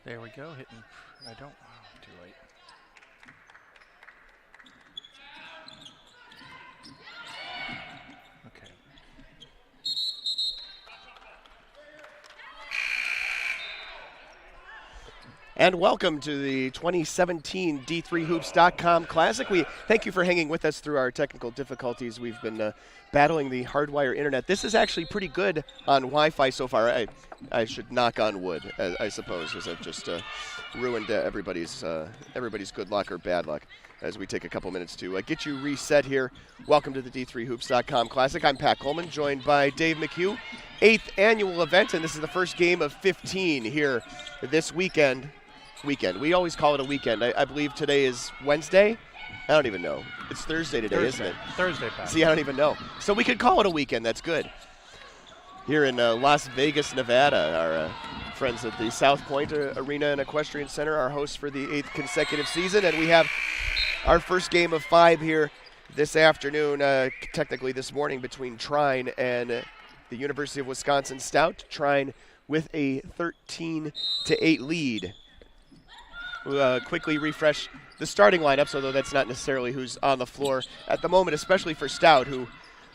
There we go, hitting. I don't. Oh, too late. Okay. And welcome to the 2017 D3Hoops.com Classic. We thank you for hanging with us through our technical difficulties. We've been battling the hardwire internet. This is actually pretty good on Wi-Fi so far. I should knock on wood, I suppose, because I've just ruined everybody's good luck or bad luck as we take a couple minutes to get you reset here. Welcome to the D3Hoops.com Classic. I'm Pat Coleman, joined by Dave McHugh. 8th annual event, and this is the first game of 15 here this weekend. We always call it a weekend. I believe today is Wednesday. I don't even know. It's Thursday today, isn't it? Thursday, Pat. See, I don't even know. So we could call it a weekend. That's good. Here in Las Vegas, Nevada, our friends at the South Point Arena and Equestrian Center, our hosts for the 8th consecutive season. And we have our first game of 5 here this afternoon, technically this morning, between Trine and the University of Wisconsin-Stout. Trine with a 13-8 lead. We'll quickly refresh the starting lineups, although that's not necessarily who's on the floor at the moment, especially for Stout, who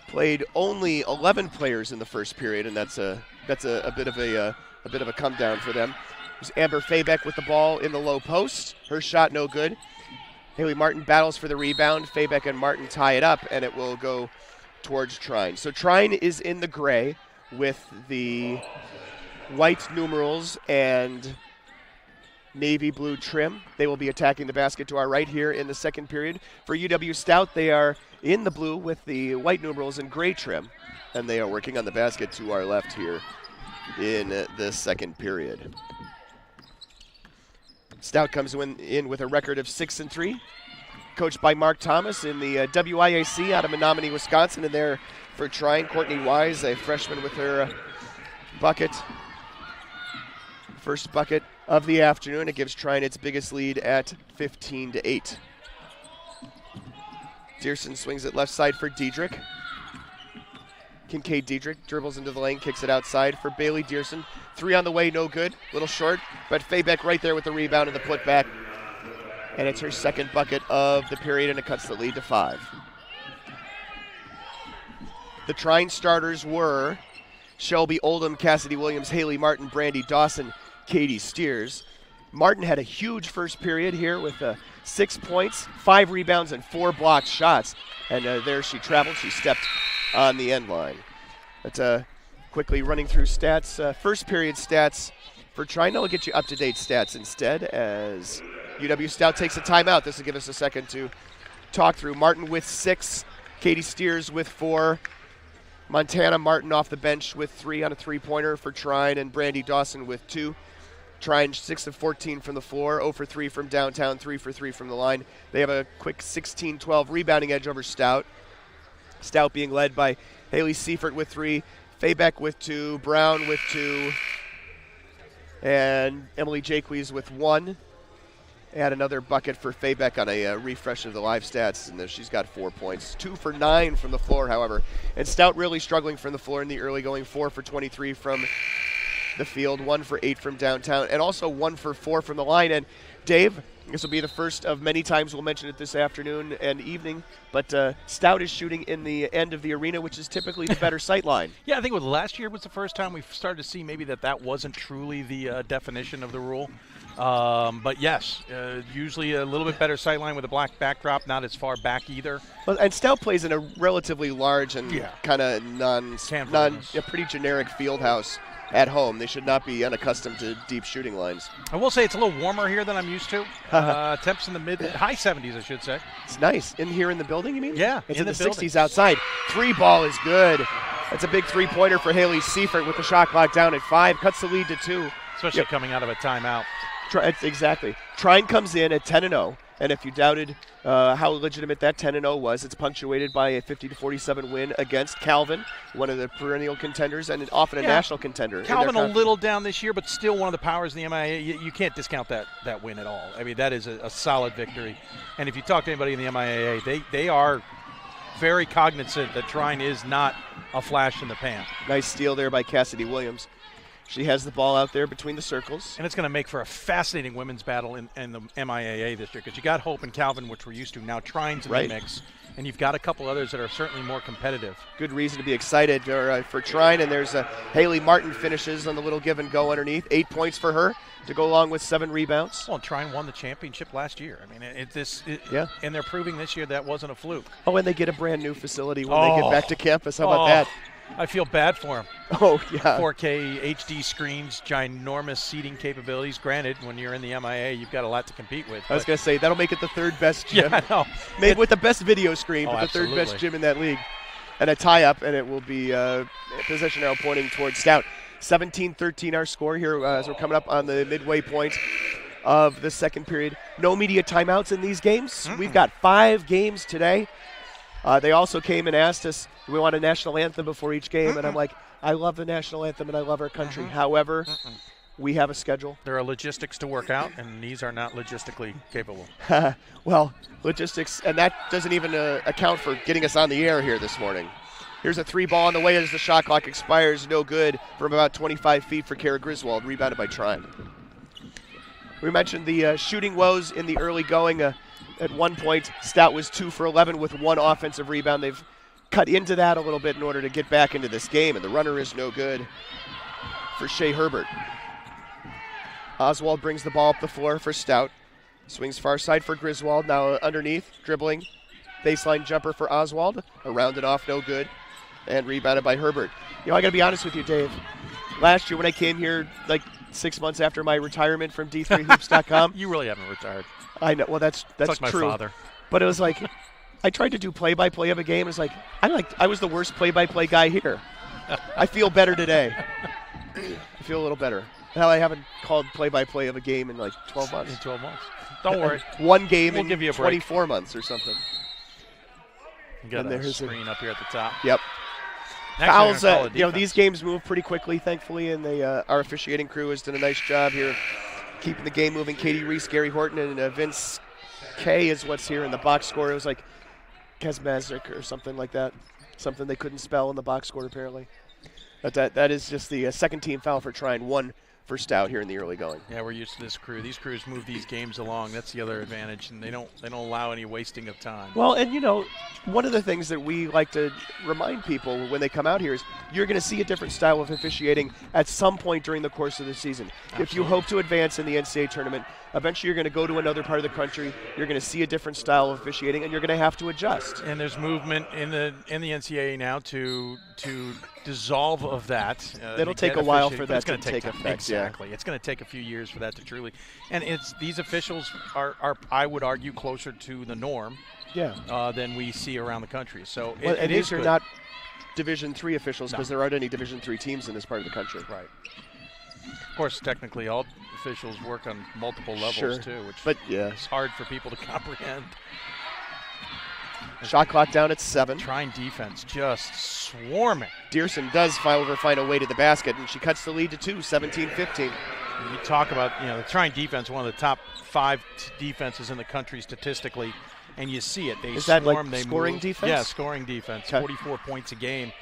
played only 11 players in the first period, and that's a bit of a come down for them. There's Amber Fabeck with the ball in the low post. Her shot no good. Haley Martin battles for the rebound. Fabeck and Martin tie it up, and it will go towards Trine. So Trine is in the gray with the white numerals and navy blue trim. They will be attacking the basket to our right here in the second period. For UW-Stout, they are in the blue with the white numerals and gray trim, and they are working on the basket to our left here in the second period. Stout comes in with a record of 6-3, coached by Mark Thomas in the WIAC out of Menominee, Wisconsin, and there for Trine, Courtney Wise, a freshman with her bucket. First bucket of the afternoon. It gives Trine its biggest lead at 15-8. Dearson swings it left side for Diedrich. Kincaid Diedrich dribbles into the lane, kicks it outside for Bailey Dearson. 3 on the way, no good. Little short, but Fabeck right there with the rebound and the putback. And it's her second bucket of the period, and it cuts the lead to 5. The Trine starters were Shelby Oldham, Cassidy Williams, Haley Martin, Brandy Dawson, Katie Steers. Martin had a huge first period here with 6 points, 5 rebounds, and 4 blocked shots. And there she traveled. She stepped on the end line. But quickly running through stats, first period stats for Trine. We'll get you up-to-date stats instead as UW-Stout takes a timeout. This will give us a second to talk through. Martin with 6, Katie Steers with 4, Montana Martin off the bench with 3 on a three-pointer for Trine, and Brandy Dawson with 2. Trine 6 of 14 from the floor, 0 for 3 from downtown, 3 for 3 from the line. They have a quick 16-12 rebounding edge over Stout. Stout being led by Haley Seifert with 3, Fabeck with 2, Brown with 2, and Emily Jaques with 1. Add another bucket for Fabeck on a refresh of the live stats, and she's got 4 points. 2 for 9 from the floor, however. And Stout really struggling from the floor in the early going, 4 for 23 from the field, 1 for 8 from downtown, and also 1 for 4 from the line. And Dave, this will be the first of many times we'll mention it this afternoon and evening, but Stout is shooting in the end of the arena, which is typically the better sight line. Yeah, I think last year was the first time we started to see maybe that wasn't truly the definition of the rule. But yes, usually a little bit better sight line with a black backdrop, not as far back either. Well, and Stout plays in a relatively large and kind of pretty generic field house at home. They should not be unaccustomed to deep shooting lines. I will say it's a little warmer here than I'm used to. Temps in the high 70s, I should say. It's nice. In here in the building, you mean? Yeah, it's in the 60s outside. 3 ball is good. That's a big three-pointer for Haley Seifert with the shot clock down at 5. Cuts the lead to 2. Especially coming out of a timeout. Exactly. Trine comes in at 10-0, and if you doubted how legitimate that 10-0 was, it's punctuated by a 50-47 win against Calvin, one of the perennial contenders and often a national contender. Calvin a little down this year, but still one of the powers in the MIA. You can't discount that win at all. I mean, that is a solid victory. And if you talk to anybody in the MIAA, they are very cognizant that Trine is not a flash in the pan. Nice steal there by Cassidy Williams. She has the ball out there between the circles. And it's going to make for a fascinating women's battle in the MIAA this year, because you got Hope and Calvin, which we're used to. Now Trine's in the mix, and you've got a couple others that are certainly more competitive. Good reason to be excited for Trine, and there's Haley Martin finishes on the little give and go underneath. 8 points for her to go along with 7 rebounds. Well, Trine won the championship last year. I mean, and they're proving this year that wasn't a fluke. Oh, and they get a brand new facility when they get back to campus. How about that? I feel bad for them. Oh, yeah. 4K HD screens, ginormous seating capabilities. Granted, when you're in the MIA, you've got a lot to compete with. I was going to say, that'll make it the 3rd best gym. Yeah, I know. Maybe with the best video screen, but the 3rd absolutely. best gym in that league. And a tie-up, and it will be possession arrow pointing towards Stout. 17-13 our score here as we're coming up on the midway point of the second period. No media timeouts in these games. We've got 5 games today. They also came and asked us, do we want a national anthem before each game? And I'm like, I love the national anthem and I love our country. However, we have a schedule. There are logistics to work out, and these are not logistically capable. Well, logistics, and that doesn't even account for getting us on the air here this morning. Here's a 3-ball on the way as the shot clock expires. No good from about 25 feet for Kara Griswold, rebounded by Trine. We mentioned the shooting woes in the early going. At one point, Stout was 2 for 11 with 1 offensive rebound. They've cut into that a little bit in order to get back into this game, and the runner is no good for Shea Herbert. Oswald brings the ball up the floor for Stout. Swings far side for Griswold. Now underneath, dribbling. Baseline jumper for Oswald. Around and off, no good. And rebounded by Herbert. You know, I got to be honest with you, Dave. Last year when I came here, like 6 months after my retirement from D3Hoops.com. You really haven't retired. I know. Well, that's like true. My father. But it was like, I tried to do play-by-play of a game. It's like, I was the worst play-by-play guy here. I feel better today. I feel a little better. Hell, I haven't called play-by-play of a game in like 12 months. In 12 months. Don't worry. One game we'll in give you a 24 months or something. You got a screen up here at the top. Yep. Next fouls, these games move pretty quickly, thankfully, and our officiating crew has done a nice job here keeping the game moving. Katie Reese, Gary Horton, and Vince K is what's here in the box score. It was like Kesmazik or something like that. Something they couldn't spell in the box score, apparently. But that is just the second team foul for Trine, 1 for Stout here in the early going. Yeah, we're used to this crew. These crews move these games along. That's the other advantage, and they don't allow any wasting of time. Well, and one of the things that we like to remind people when they come out here is you're going to see a different style of officiating at some point during the course of the season. Absolutely. If you hope to advance in the NCAA tournament, eventually you're going to go to another part of the country. You're going to see a different style of officiating, and you're going to have to adjust. And there's movement in the NCAA now to dissolve of that. It'll take a while for that to take effect. Exactly. Yeah. It's going to take a few years for that to truly. And these officials are I would argue, closer to the norm than we see around the country. So these are not Division III officials because there aren't any Division III teams in this part of the country. Right. Of course, technically, all officials work on multiple levels too, which is hard for people to comprehend. Shot clock down at 7. Trine defense just swarming. Dearson does, however, find a way to the basket, and she cuts the lead to 2, 17-15. You talk about the Trine defense, one of the top 5 defenses in the country statistically, and you see it. Is that like scoring defense? Yeah, scoring defense. 44 points a game,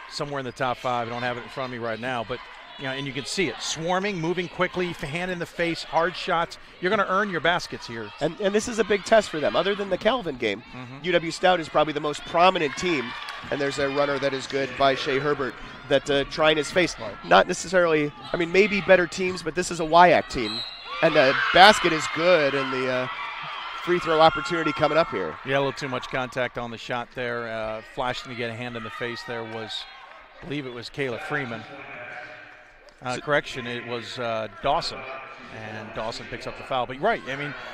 somewhere in the top 5. I don't have it in front of me right now, but and you can see it. Swarming, moving quickly, hand in the face, hard shots. You're going to earn your baskets here. And this is a big test for them. Other than the Calvin game, UW-Stout is probably the most prominent team, and there's a runner that is good by Shea Herbert that Trine has faced. Right. Not necessarily, maybe better teams, but this is a WIAC team. And the basket is good, and the free throw opportunity coming up here. Yeah, a little too much contact on the shot there. Flashing to get a hand in the face there was, I believe it was Kayla Freeman. Correction, it was Dawson, and Dawson picks up the foul. But you're right,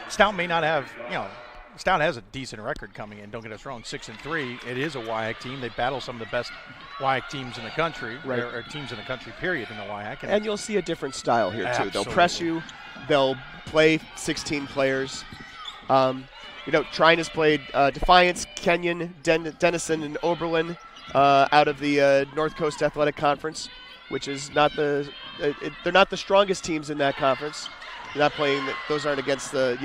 Stout may not have, Stout has a decent record coming in, don't get us wrong, 6-3. It is a WIAC team. They battle some of the best WIAC teams in the country, or teams in the country, period, in the WIAC. And you'll see a different style here, too. Absolutely. They'll press you. They'll play 16 players. Trine has played Defiance, Kenyon, Denison, and Oberlin out of the North Coast Athletic Conference, which is not they're not the strongest teams in that conference. They're not playing. Those aren't against the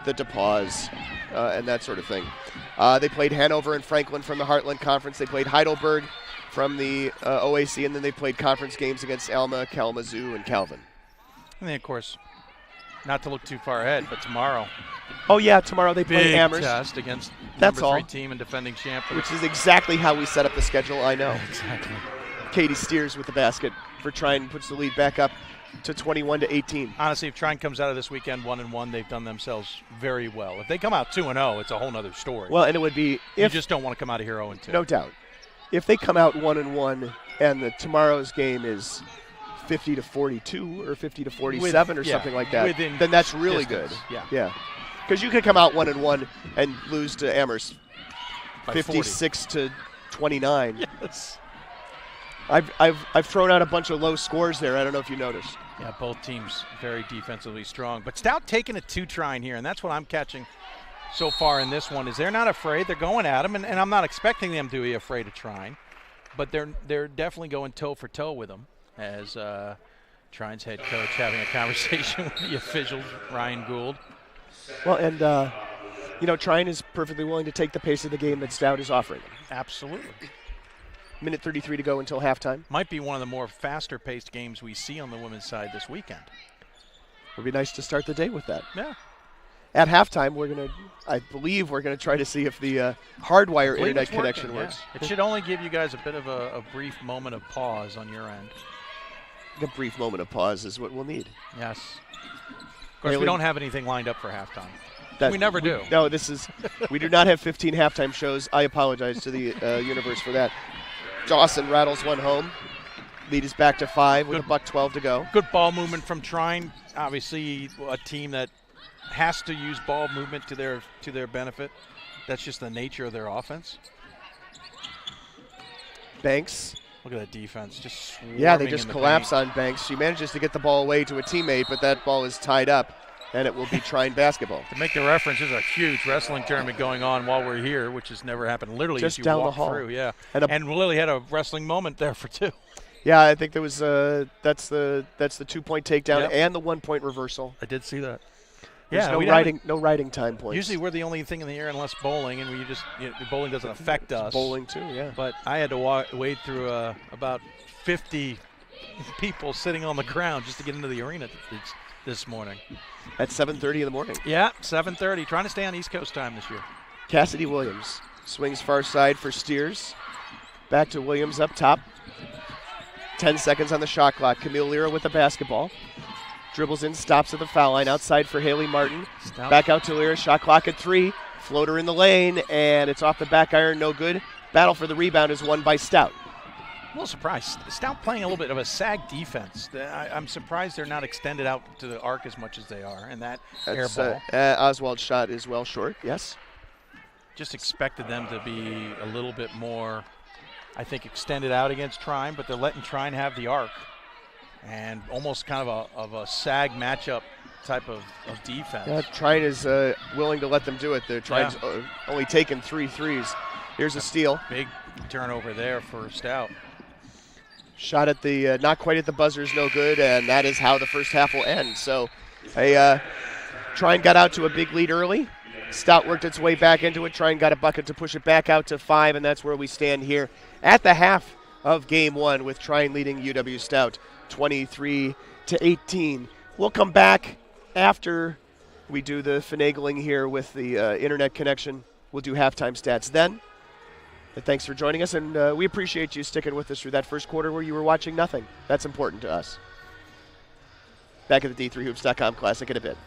DePaws and that sort of thing. They played Hanover and Franklin from the Heartland Conference. They played Heidelberg from the OAC, and then they played conference games against Alma, Kalamazoo, and Calvin. And then, of course, not to look too far ahead, but tomorrow. Oh, yeah, tomorrow they play Big Amherst. test against That's number 3 all. team and defending champion. Which is exactly how we set up the schedule, I know. Exactly. Katie Steers with the basket for Trine, puts the lead back up to 21-18. Honestly, if Trine comes out of this weekend 1-1, they've done themselves very well. If they come out 2-0, it's a whole other story. Well, and it would be you if just don't want to come out of here 0-2. no doubt. If they come out 1-1 and tomorrow's game is 50-42 or 50-47 or something like that, then that's really distance. good. Yeah. Yeah. Because you could come out 1-1 and lose to Amherst By 56-29. Yes. I've thrown out a bunch of low scores there. I don't know if you noticed. Yeah, both teams very defensively strong. But Stout taking it to Trine here, and that's what I'm catching so far in this one, is they're not afraid. They're going at them, and I'm not expecting them to be afraid of Trine. But they're definitely going toe-for-toe with them, as Trine's head coach having a conversation with the officials, Ryan Gould. Well, and, Trine is perfectly willing to take the pace of the game that Stout is offering them. Absolutely. Minute 33 to go until halftime. Might be one of the more faster-paced games we see on the women's side this weekend. It would be nice to start the day with that. Yeah. At halftime, I believe we're going to try to see if the hardwire internet connection works. Yeah. It should only give you guys a bit of a brief moment of pause on your end. A brief moment of pause is what we'll need. Yes. Of course, we don't have anything lined up for halftime. We never do. No, we do not have 15 halftime shows. I apologize to the universe for that. Dawson rattles one home. Lead is back to 5 with $1:12 to go. Good ball movement from Trine. Obviously, a team that has to use ball movement to their benefit. That's just the nature of their offense. Banks. Look at that defense. Just they just collapse on Banks. She manages to get the ball away to a teammate, but that ball is tied up, and it will be Trine basketball. To make the reference, there's a huge wrestling tournament going on while we're here, which has never happened. Literally, just as you down walk the hall. through, yeah. And Lily had a wrestling moment there for 2. Yeah, I think there was that's the 2-point takedown and the 1-point reversal. I did see that. There's no riding time points. Usually we're the only thing in the air unless bowling, and bowling doesn't affect us. Bowling too, yeah. But I had to wade through about 50 people sitting on the ground just to get into the arena this morning. At 7:30 in the morning. Yeah, 7:30. Trying to stay on East Coast time this year. Cassidy Williams swings far side for Steers. Back to Williams up top. 10 seconds on the shot clock. Camille Lira with the basketball. Dribbles in, stops at the foul line. Outside for Haley Martin. Stout. Back out to Lira. Shot clock at 3. Floater in the lane, and it's off the back iron. No good. Battle for the rebound is won by Stout. A little surprised. Stout playing a little bit of a sag defense. I'm surprised they're not extended out to the arc as much as they are. And that's air ball. Oswald's shot is well short, yes. Just expected them to be a little bit more, I think, extended out against Trine, but they're letting Trine have the arc. And almost kind of a sag matchup type of defense. Yeah, Trine is willing to let them do it. Trine's only taken 3 threes. Here's a steal. Big turnover there for Stout. Shot at the, not quite at the buzzer is no good, and that is how the first half will end. So Trine got out to a big lead early. Stout worked its way back into it. Trine got a bucket to push it back out to 5, and that's where we stand here at the half of game 1 with Trine leading UW-Stout 23-18. We'll come back after we do the finagling here with the internet connection. We'll do halftime stats then. But thanks for joining us, and we appreciate you sticking with us through that first quarter where you were watching nothing. That's important to us. Back at the D3Hoops.com Classic in a bit.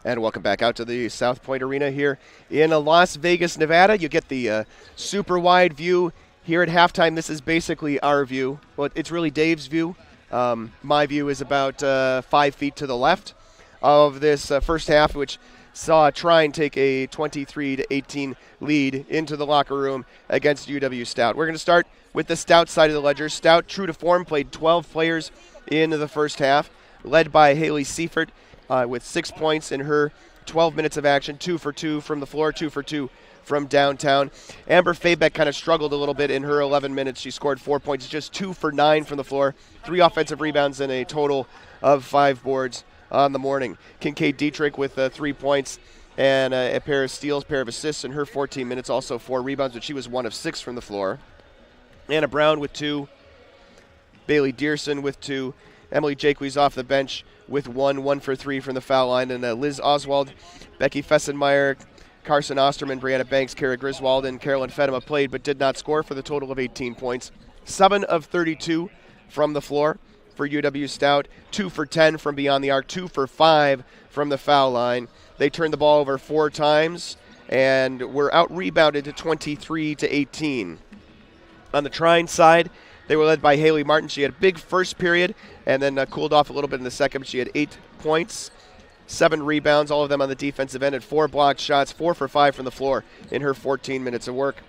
And welcome back out to the South Point Arena here in Las Vegas, Nevada. You get the super wide view here at halftime. This is basically our view. Well, it's really Dave's view. My view is about 5 feet to the left of this first half, which saw Trine take a 23-18 lead into the locker room against UW-Stout. We're going to start with the Stout side of the ledger. Stout, true to form, played 12 players in the first half, led by Haley Seifert with 6 points in her 12 minutes of action, 2 for 2 from the floor, 2 for 2 from downtown. Amber Fabeck kind of struggled a little bit in her 11 minutes. She scored 4 points, just 2 for 9 from the floor, 3 offensive rebounds, and a total of 5 boards on the morning. Kincaid Dietrich with 3 points and a pair of steals, pair of assists in her 14 minutes, also 4 rebounds, but she was 1 of 6 from the floor. Anna Brown with 2, Bailey Dearson with 2, Emily Jaques off the bench with 1 for 3 from the foul line, and Liz Oswald, Becky Fessenmeyer, Carson Osterman, Brianna Banks, Kara Griswold, and Carolyn Fedema played but did not score for the total of 18 points. 7 of 32 from the floor for UW-Stout, 2 for 10 from beyond the arc, 2 for 5 from the foul line. They turned the ball over 4 times and were out-rebounded to 23-18. On the Trine side, they were led by Haley Martin. She had a big first period and then cooled off a little bit in the second. She had 8 points, 7 rebounds, all of them on the defensive end, and 4 blocked shots, 4 for 5 from the floor in her 14 minutes of work.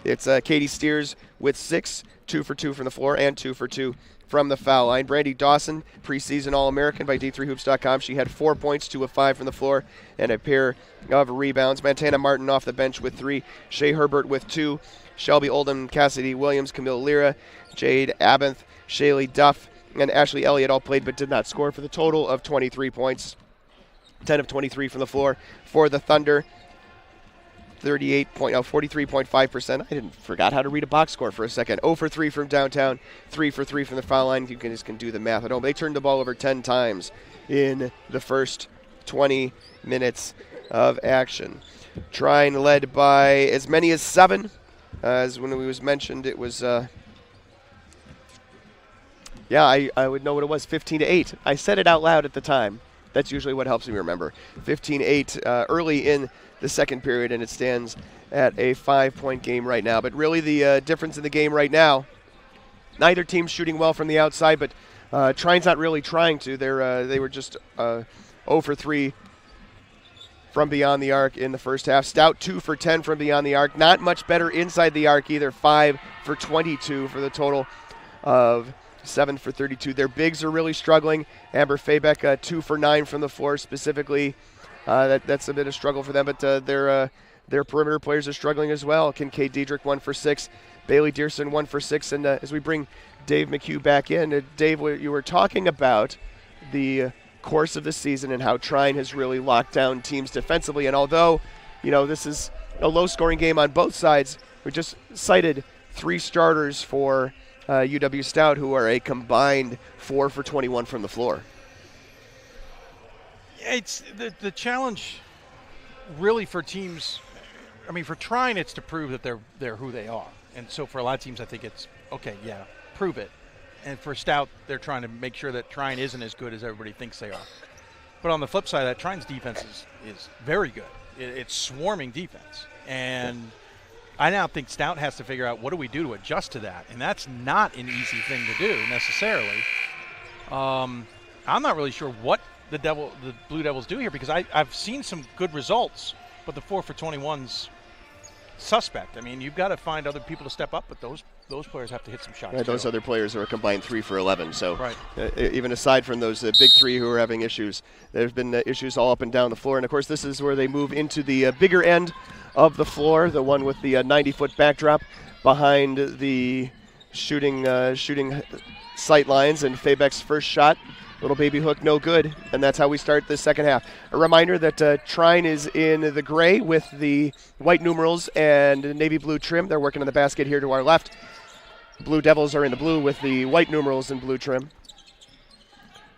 It's Katie Steers with 6, 2 for 2 from the floor, and 2 for 2 from the foul line. Brandy Dawson, preseason All-American by D3Hoops.com. She had 4 points, 2 of 5 from the floor, and a pair of rebounds. Montana Martin off the bench with 3. Shea Herbert with 2. Shelby Oldham, Cassidy Williams, Camille Lira, Jade Abenth, Shaylee Duff, and Ashley Elliott all played but did not score for the total of 23 points. 10 of 23 from the floor for the Thunder. 43.5%. I forgot how to read a box score for a second. 0 for 3 from downtown, 3 for 3 from the foul line. You can do the math at home. They turned the ball over 10 times in the first 20 minutes of action. Trine led by as many as 7. As when it was mentioned, it was, I would know what it was, 15-8. I said it out loud at the time. That's usually what helps me remember. 15-8 early in the second period, and it stands at a 5-point game right now. But really the difference in the game right now, neither team's shooting well from the outside, but Trine's not really trying to. They were just 0 for 3 from beyond the arc in the first half. Stout 2 for 10 from beyond the arc. Not much better inside the arc either. 5 for 22 for the total of 7 for 32. Their bigs are really struggling. Amber Fabeck 2 for 9 from the floor specifically. That's a bit of struggle for them, but their perimeter players are struggling as well. Kincaid Dietrich 1 for 6. Bailey Dearson 1 for 6. And as we bring Dave McHugh back in, Dave, you were talking about the course of the season and how Trine has really locked down teams defensively. And although, this is a low-scoring game on both sides, we just cited 3 starters for UW-Stout who are a combined 4 for 21 from the floor. It's the challenge really for teams. I mean, for Trine, it's to prove that they're who they are. And so for a lot of teams, I think it's, okay, yeah, prove it. And for Stout, they're trying to make sure that Trine isn't as good as everybody thinks they are. But on the flip side of that, Trine's defense is very good. It's swarming defense. And I now think Stout has to figure out what do we do to adjust to that. And that's not an easy thing to do necessarily. I'm not really sure what the Blue Devils do here because I've seen some good results, but the 4 for 21's suspect. I mean, you've got to find other people to step up, but those players have to hit some shots. Right, those other players are a combined 3 for 11. So right. Even aside from those big 3 who are having issues, there's been issues all up and down the floor. And, of course, this is where they move into the bigger end of the floor, the one with the 90-foot backdrop behind the shooting sight lines. And Fabeck's first shot, little baby hook, no good. And that's how we start the second half. A reminder that Trine is in the gray with the white numerals and navy blue trim. They're working on the basket here to our left. Blue Devils are in the blue with the white numerals and blue trim.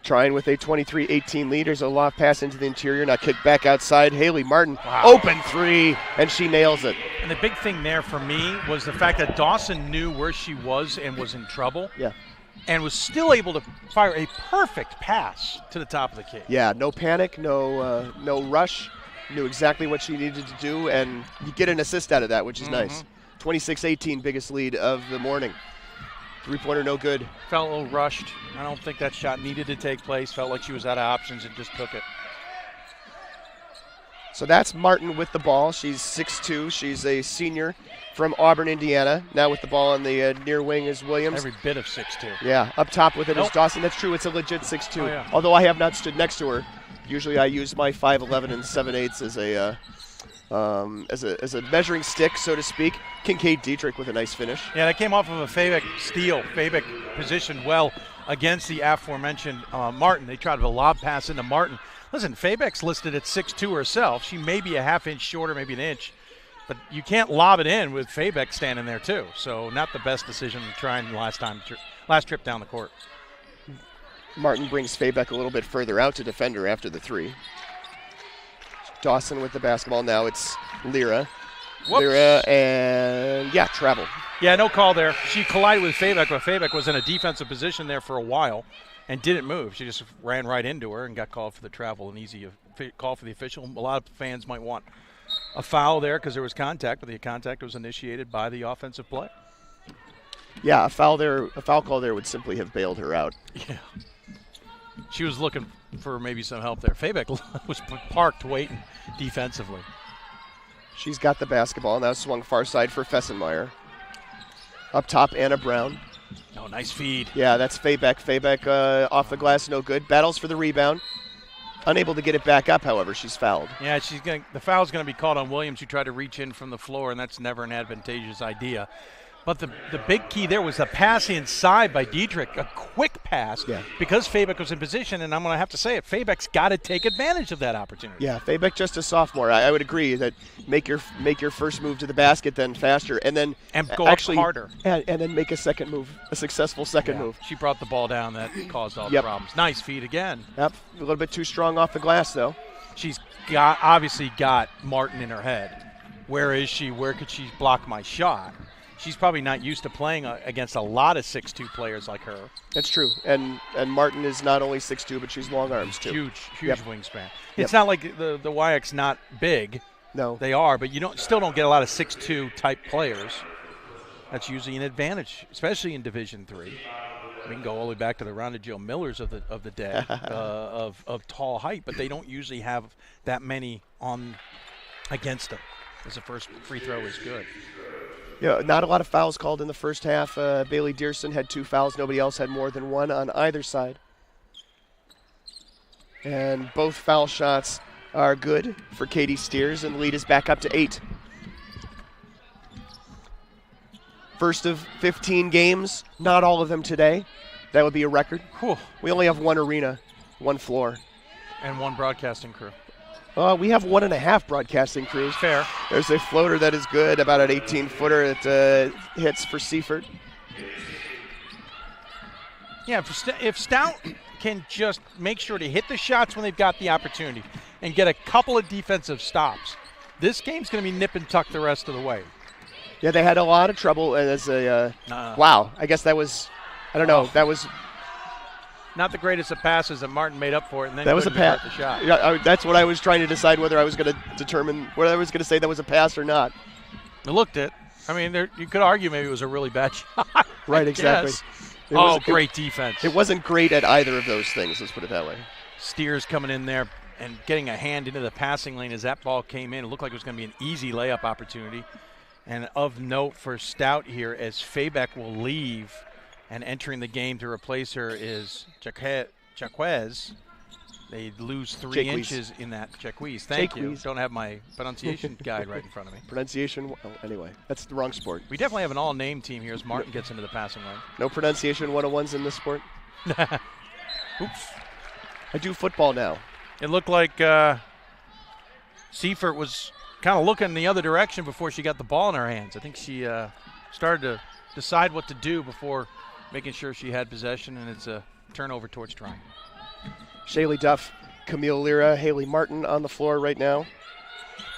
Trine with a 23-18 lead. There's a loft pass into the interior, not kicked back outside. Haley Martin, open 3, and she nails it. And the big thing there for me was the fact that Dawson knew where she was and was in trouble. Yeah. and was still able to fire a perfect pass to the top of the key. Yeah, no panic, no rush. Knew exactly what she needed to do, and you get an assist out of that, which is nice. 26-18, biggest lead of the morning. Three-pointer no good. Felt a little rushed. I don't think that shot needed to take place. Felt like she was out of options and just took it. So that's Martin with the ball. She's 6'2". She's a senior from Auburn, Indiana. Now with the ball on the near wing is Williams. Every bit of 6'2". Yeah, up top with it is Nope. Dawson. That's true. It's a legit 6'2". Oh, yeah. Although I have not stood next to her. Usually I use my 5'11" and 7/8 as a measuring stick, so to speak. Kincaid Dietrich with a nice finish. Yeah, that came off of a Fabeck steal. Fabeck positioned well against the aforementioned Martin. They tried to lob pass into Martin. Listen, Fabeck's listed at 6'2" herself. She may be a half inch shorter, maybe an inch, but you can't lob it in with Fabeck standing there too. So not the best decision trying last trip down the court. Martin brings Fabeck a little bit further out to defend her after the three. Dawson with the basketball. Now it's Lyra. Whoops. Lyra and, travel. Yeah, no call there. She collided with Fabeck, but Fabeck was in a defensive position there for a while and didn't move. She just ran right into her and got called for the travel. An easy call for the official. A lot of fans might want a foul there because there was contact, but the contact was initiated by the offensive play. Yeah, a foul call there would simply have bailed her out. Yeah. She was looking for maybe some help there. Fabeck was parked waiting defensively. She's got the basketball. Now swung far side for Fessenmeyer. Up top, Anna Brown. Oh, nice feed. Yeah, that's Fabeck. Fabeck off the glass, no good. Battles for the rebound. Unable to get it back up, however, she's fouled. Yeah, the foul's going to be called on Williams, who tried to reach in from the floor, and that's never an advantageous idea. But the big key there was the pass inside by Dietrich, a quick pass, because Fabeck was in position, and I'm going to have to say it, Fabeck's got to take advantage of that opportunity. Yeah, Fabeck just a sophomore. I would agree that make your first move to the basket, then faster, and then go actually up harder. And then make a second move, a successful second move. She brought the ball down. That caused all the problems. Nice feed again. Yep, a little bit too strong off the glass, though. She's obviously got Martin in her head. Where is she? Where could she block my shot? She's probably not used to playing against a lot of 6'2" players like her. That's true. And Martin is not only 6'2", but she's long arms too. Huge wingspan. It's not like the YX not big. No. They are, but you still don't get a lot of 6'2" type players. That's usually an advantage, especially in Division III. We can go all the way back to the Rhonda Jill Millers of the day of tall height, but they don't usually have that many on against them, as the first free throw is good. Yeah, not a lot of fouls called in the first half. Bailey Dearson had 2 fouls. Nobody else had more than 1 on either side. And both foul shots are good for Katie Steers, and the lead is back up to 8. First of 15 games, not all of them today. That would be a record. Whew. We only have 1 arena, 1 floor. And 1 broadcasting crew. We have 1.5 broadcasting crews. Fair. There's a floater that is good, about an 18-footer that hits for Seifert. Yeah, if Stout can just make sure to hit the shots when they've got the opportunity and get a couple of defensive stops, this game's going to be nip and tuck the rest of the way. Yeah, they had a lot of trouble as a wow. I guess that was, I don't know, that was not the greatest of passes that Martin made up for it, and then that was a pass. The shot. Yeah, that's what I was trying to decide whether I was going to determine whether I was going to say that was a pass or not. I looked it. I mean, you could argue maybe it was a really bad shot. Right, exactly. Great defense. It wasn't great at either of those things, let's put it that way. Steers coming in there and getting a hand into the passing lane as that ball came in. It looked like it was going to be an easy layup opportunity. And of note for Stout here, as Fabeck will leave, and entering the game to replace her is Jaquez. They lose 3 inches in that. Jaquez, thank you. Don't have my pronunciation guide right in front of me. Pronunciation, anyway, that's the wrong sport. We definitely have an all-name team here as Martin gets into the passing lane. No pronunciation 101s in this sport? Oops. I do football now. It looked like Seifert was kind of looking the other direction before she got the ball in her hands. I think she started to decide what to do before making sure she had possession, and it's a turnover towards Trine. Shaylee Duff, Camille Lyra, Haley Martin on the floor right now,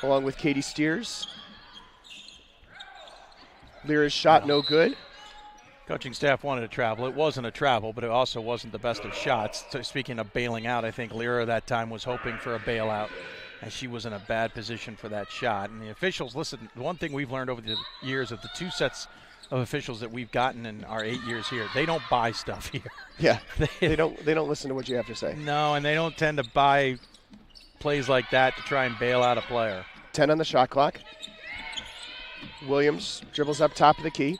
along with Katie Steers. Lyra's shot no good. Coaching staff wanted to travel. It wasn't a travel, but it also wasn't the best of shots. So speaking of bailing out, I think Lyra that time was hoping for a bailout, and she was in a bad position for that shot. And the officials, listen, one thing we've learned over the years of the 2 sets of officials that we've gotten in our 8 years here, they don't buy stuff here. Yeah, they don't listen to what you have to say. No, and they don't tend to buy plays like that to try and bail out a player. 10 on the shot clock. Williams dribbles up top of the key.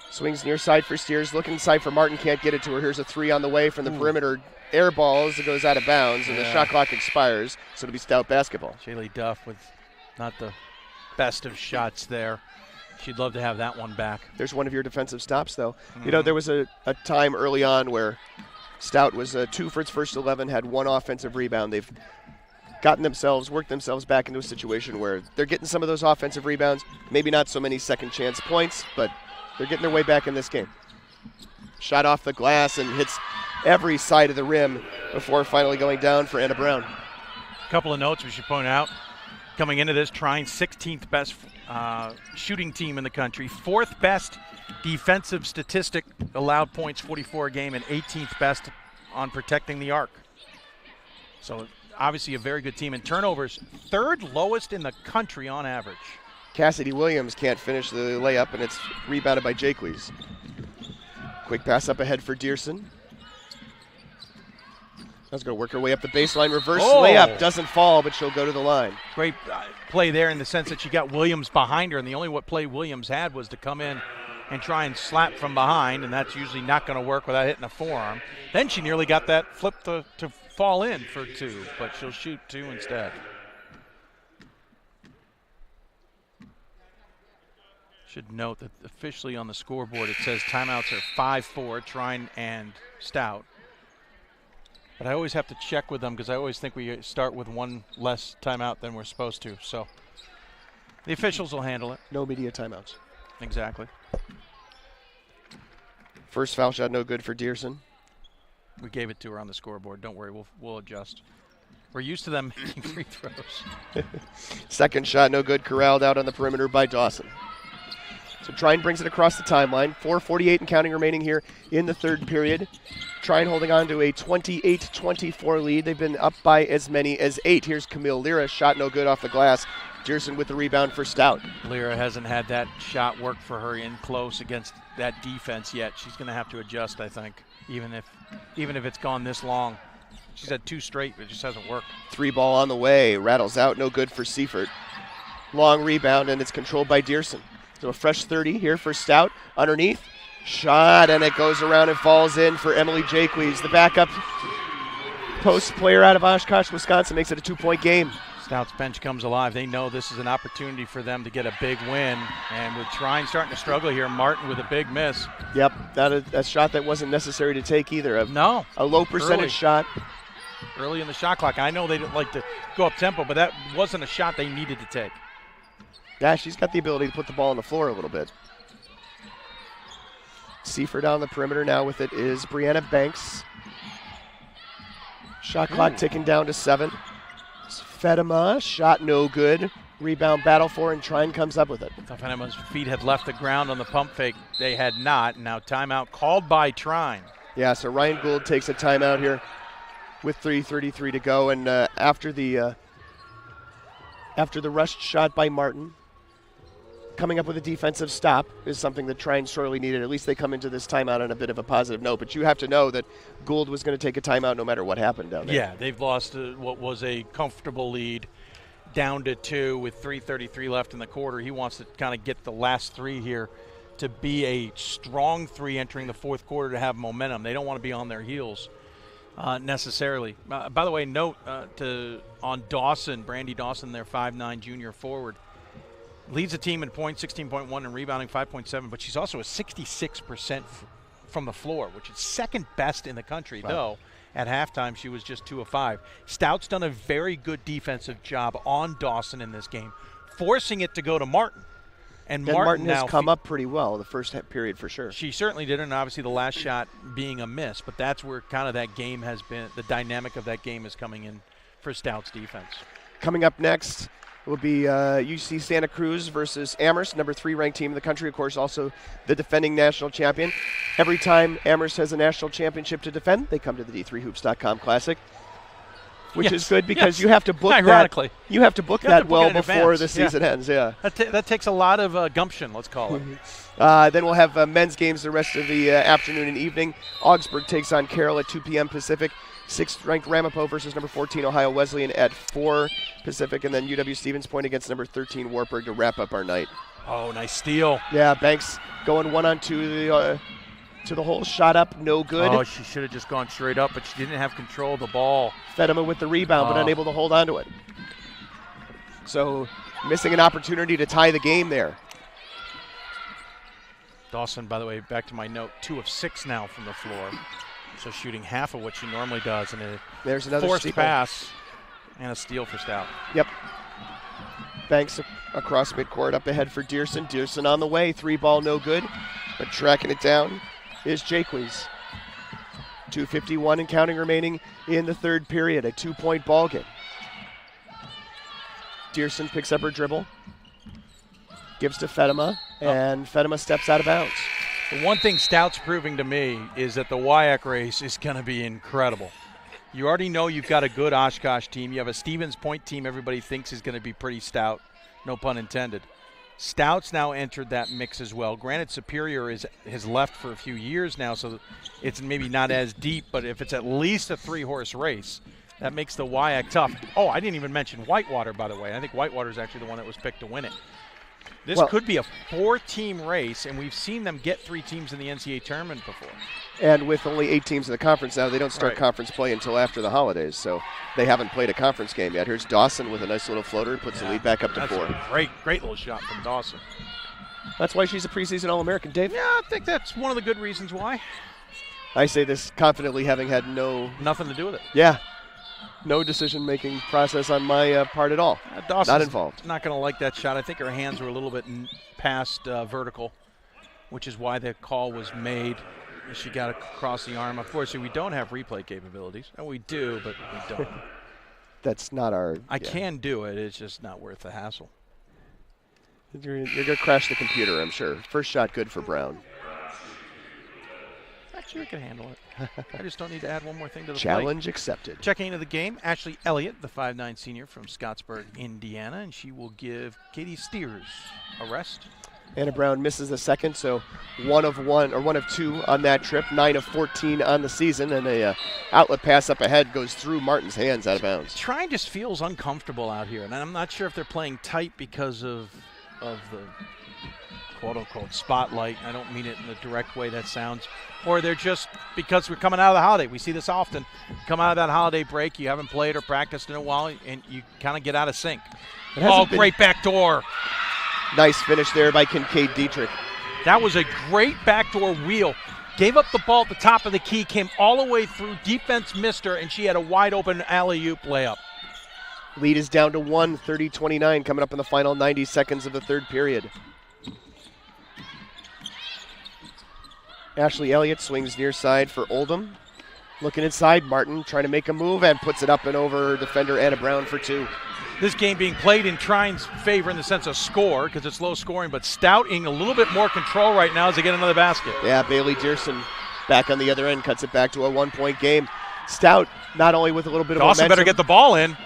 Swings near side for Steers, looking inside for Martin, can't get it to her. Here's a 3 on the way from the perimeter. Air balls, it goes out of bounds, and the shot clock expires, so it'll be Stout basketball. Shaylee Duff with not the best of shots there. She'd love to have that one back. There's one of your defensive stops, though. You know, there was a time early on where Stout was 2 for its first 11, had 1 offensive rebound. They've worked themselves back into a situation where they're getting some of those offensive rebounds, maybe not so many second chance points, but they're getting their way back in this game. Shot off the glass and hits every side of the rim before finally going down for Anna Brown. A couple of notes we should point out. Coming into this, Trine's 16th best shooting team in the country, 4th best defensive statistic, allowed points 44 a game, and 18th best on protecting the arc. So obviously a very good team. And turnovers, 3rd lowest in the country on average. Cassidy Williams can't finish the layup, and it's rebounded by Jaques. Quick pass up ahead for Dearson. That's going to work her way up the baseline. Reverse layup doesn't fall, but she'll go to the line. Great play there in the sense that she got Williams behind her, and the only play Williams had was to come in and try and slap from behind, and that's usually not going to work without hitting a forearm. Then she nearly got that flip to fall in for 2, but she'll shoot 2 instead. Should note that officially on the scoreboard it says timeouts are 5-4, Trine and Stout. But I always have to check with them because I always think we start with 1 less timeout than we're supposed to. So the officials will handle it. No media timeouts. Exactly. First foul shot no good for Dearson. We gave it to her on the scoreboard. Don't worry, we'll adjust. We're used to them making free throws. Second shot no good, corralled out on the perimeter by Dawson. So Trine brings it across the timeline. 4:48 and counting remaining here in the 3rd period. Trine holding on to a 28-24 lead. They've been up by as many as 8. Here's Camille Lyra, shot no good off the glass. Dearson with the rebound for Stout. Lyra hasn't had that shot work for her in close against that defense yet. She's going to have to adjust, I think, even if it's gone this long. She's had 2 straight, but it just hasn't worked. 3 ball on the way, rattles out, no good for Seifert. Long rebound, and it's controlled by Dearson. So a fresh 30 here for Stout. Underneath, shot, and it goes around and falls in for Emily Jaques. The backup post player out of Oshkosh, Wisconsin, makes it a 2-point game. Stout's bench comes alive. They know this is an opportunity for them to get a big win. And with Trine starting to struggle here, Martin with a big miss. Yep, a shot that wasn't necessary to take either. No. A low percentage shot. Early in the shot clock. I know they didn't like to go up tempo, but that wasn't a shot they needed to take. Yeah, she's got the ability to put the ball on the floor a little bit. Seifert on the perimeter now with it is Brianna Banks. Shot clock ticking down to 7. Fedema, shot no good. Rebound battle for, and Trine comes up with it. Fedema's feet had left the ground on the pump fake. They had not. Now timeout called by Trine. Yeah, so Ryan Gould takes a timeout here with 3:33 to go, and after the rushed shot by Martin, coming up with a defensive stop is something that Trine sorely needed. At least they come into this timeout on a bit of a positive note. But you have to know that Gould was going to take a timeout no matter what happened down there. Yeah, they've lost what was a comfortable lead down to 2 with 3:33 left in the quarter. He wants to kind of get the last 3 here to be a strong 3 entering the 4th quarter to have momentum. They don't want to be on their heels necessarily. By the way, note on Dawson, Brandy Dawson, their 5'9" junior forward. Leads the team in points, 16.1, and rebounding 5.7, but she's also a 66% from the floor, which is 2nd best in the country, though. At halftime, she was just 2 of 5. Stout's done a very good defensive job on Dawson in this game, forcing it to go to Martin. And Martin has come up pretty well the first period for sure. She certainly did, and obviously the last shot being a miss, but that's where kind of that game has been, the dynamic of that game is coming in for Stout's defense. Coming up next, will be UC Santa Cruz versus Amherst, number 3 ranked team in the country, of course, also the defending national champion. Every time Amherst has a national championship to defend, they come to the D3Hoops.com Classic, which is good because you have to book Ironically. You have to book that well before the season ends. Yeah, that takes a lot of gumption, let's call it. Then we'll have men's games the rest of the afternoon and evening. Augsburg takes on Carroll at 2 p.m. Pacific. 6th ranked Ramapo versus number 14 Ohio Wesleyan at 4 Pacific, and then UW-Stevens Point against number 13 Wartburg to wrap up our night. Oh, nice steal. Yeah, Banks going 1-on-2 to the hole, shot up, no good. Oh, she should have just gone straight up, but she didn't have control of the ball. Fedema with the rebound, but unable to hold on to it. So missing an opportunity to tie the game there. Dawson, by the way, back to my note, 2 of 6 now from the floor. So shooting half of what she normally does, and there's another forced steal. pass and a steal for Stout. Yep. Banks across midcourt, up ahead for Dearson. Dearson on the way, 3-ball no good, but tracking it down is Jaques. 2:51 and counting remaining in the third period, a 2-point ball game. Dearson picks up her dribble, gives to Fedema, and Fedema steps out of bounds. The one thing Stout's proving to me is that the WIAC race is going to be incredible. You already know you've got a good Oshkosh team. You have a Stevens Point team everybody thinks is going to be pretty stout, no pun intended. Stout's now entered that mix as well. Granted, Superior has left for a few years now, so it's maybe not as deep, but if it's at least a 3-horse race, that makes the WIAC tough. Oh, I didn't even mention Whitewater, by the way. I think Whitewater is actually the one that was picked to win it. This could be a 4-team race, and we've seen them get 3 teams in the NCAA tournament before. And with only 8 teams in the conference now, they don't start conference play until after the holidays, so they haven't played a conference game yet. Here's Dawson with a nice little floater, puts the lead back up to 4. Great little shot from Dawson. That's why she's a preseason All-American, Dave. Yeah, I think that's one of the good reasons why. I say this confidently, having had nothing to do with it. Yeah. No decision-making process on my part at all. Dawson's not involved. Not going to like that shot. I think her hands were a little bit past vertical, which is why the call was made. She got across the arm. Unfortunately, we don't have replay capabilities. And we do, but we don't. That's not our... I can do it. It's just not worth the hassle. You're going to crash the computer, I'm sure. First shot good for Brown. Actually, I can handle it. I just don't need to add one more thing to the challenge plate. Accepted. Checking into the game, Ashley Elliott, the 5'9" senior from Scottsburg, Indiana, and she will give Katie Steers a rest. Anna Brown misses the second, so 1 of 2 on that trip, 9 of 14 on the season, and a outlet pass up ahead goes through Martin's hands out of bounds. Trine just feels uncomfortable out here, and I'm not sure if they're playing tight because of the quote-unquote spotlight. I don't mean it in the direct way that sounds. Or they're just, because we're coming out of the holiday. We see this often. Come out of that holiday break, you haven't played or practiced in a while, and you kind of get out of sync. Oh, great backdoor. Nice finish there by Kincaid Dietrich. That was a great backdoor wheel. Gave up the ball at the top of the key, came all the way through, defense missed her, and she had a wide-open alley-oop layup. Lead is down to 1, 30-29, coming up in the final 90 seconds of the third period. Ashley Elliott swings near side for Oldham. Looking inside, Martin trying to make a move and puts it up and over defender Anna Brown for 2. This game being played in Trine's favor in the sense of score because it's low scoring, but Stouting a little bit more control right now as they get another basket. Yeah, Bailey Dearson back on the other end, cuts it back to a 1-point game. Stout not only with a little bit of Dawson momentum. Better get the ball in.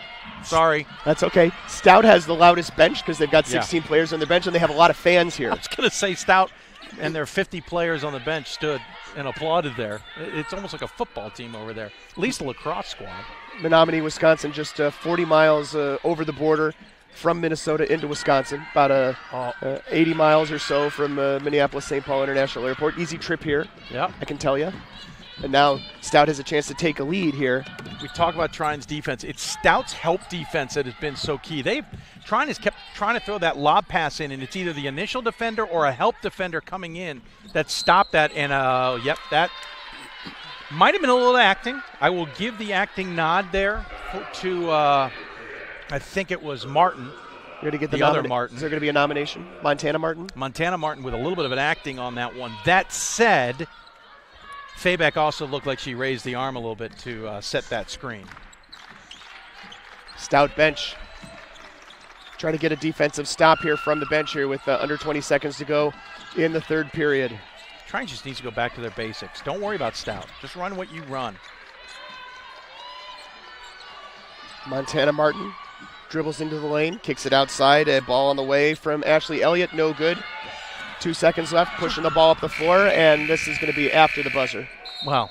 Sorry. That's okay. Stout has the loudest bench because they've got 16 players on their bench and they have a lot of fans here. I was going to say Stout and their 50 players on the bench stood and applauded there. It's almost like a football team over there, at least a lacrosse squad. Menominee, Wisconsin, just 40 miles over the border from Minnesota into Wisconsin, about 80 miles or so from Minneapolis-St. Paul International Airport. Easy trip here, I can tell you. And now Stout has a chance to take a lead here. We talk about Trine's defense. It's Stout's help defense that has been so key. Trine has kept trying to throw that lob pass in, and it's either the initial defender or a help defender coming in that stopped that. And, that might have been a little acting. I will give the acting nod there to, I think it was Martin. You're going to get the other Martin. Is there going to be a nomination? Montana Martin? Montana Martin with a little bit of an acting on that one. That said, Faybeck also looked like she raised the arm a little bit to set that screen. Stout bench Trying to get a defensive stop here from the bench here with under 20 seconds to go in the third period. Trine just needs to go back to their basics. Don't worry about Stout. Just run what you run. Montana Martin dribbles into the lane, kicks it outside. A ball on the way from Ashley Elliott, no good. 2 seconds left, pushing the ball up the floor, and this is going to be after the buzzer. Wow.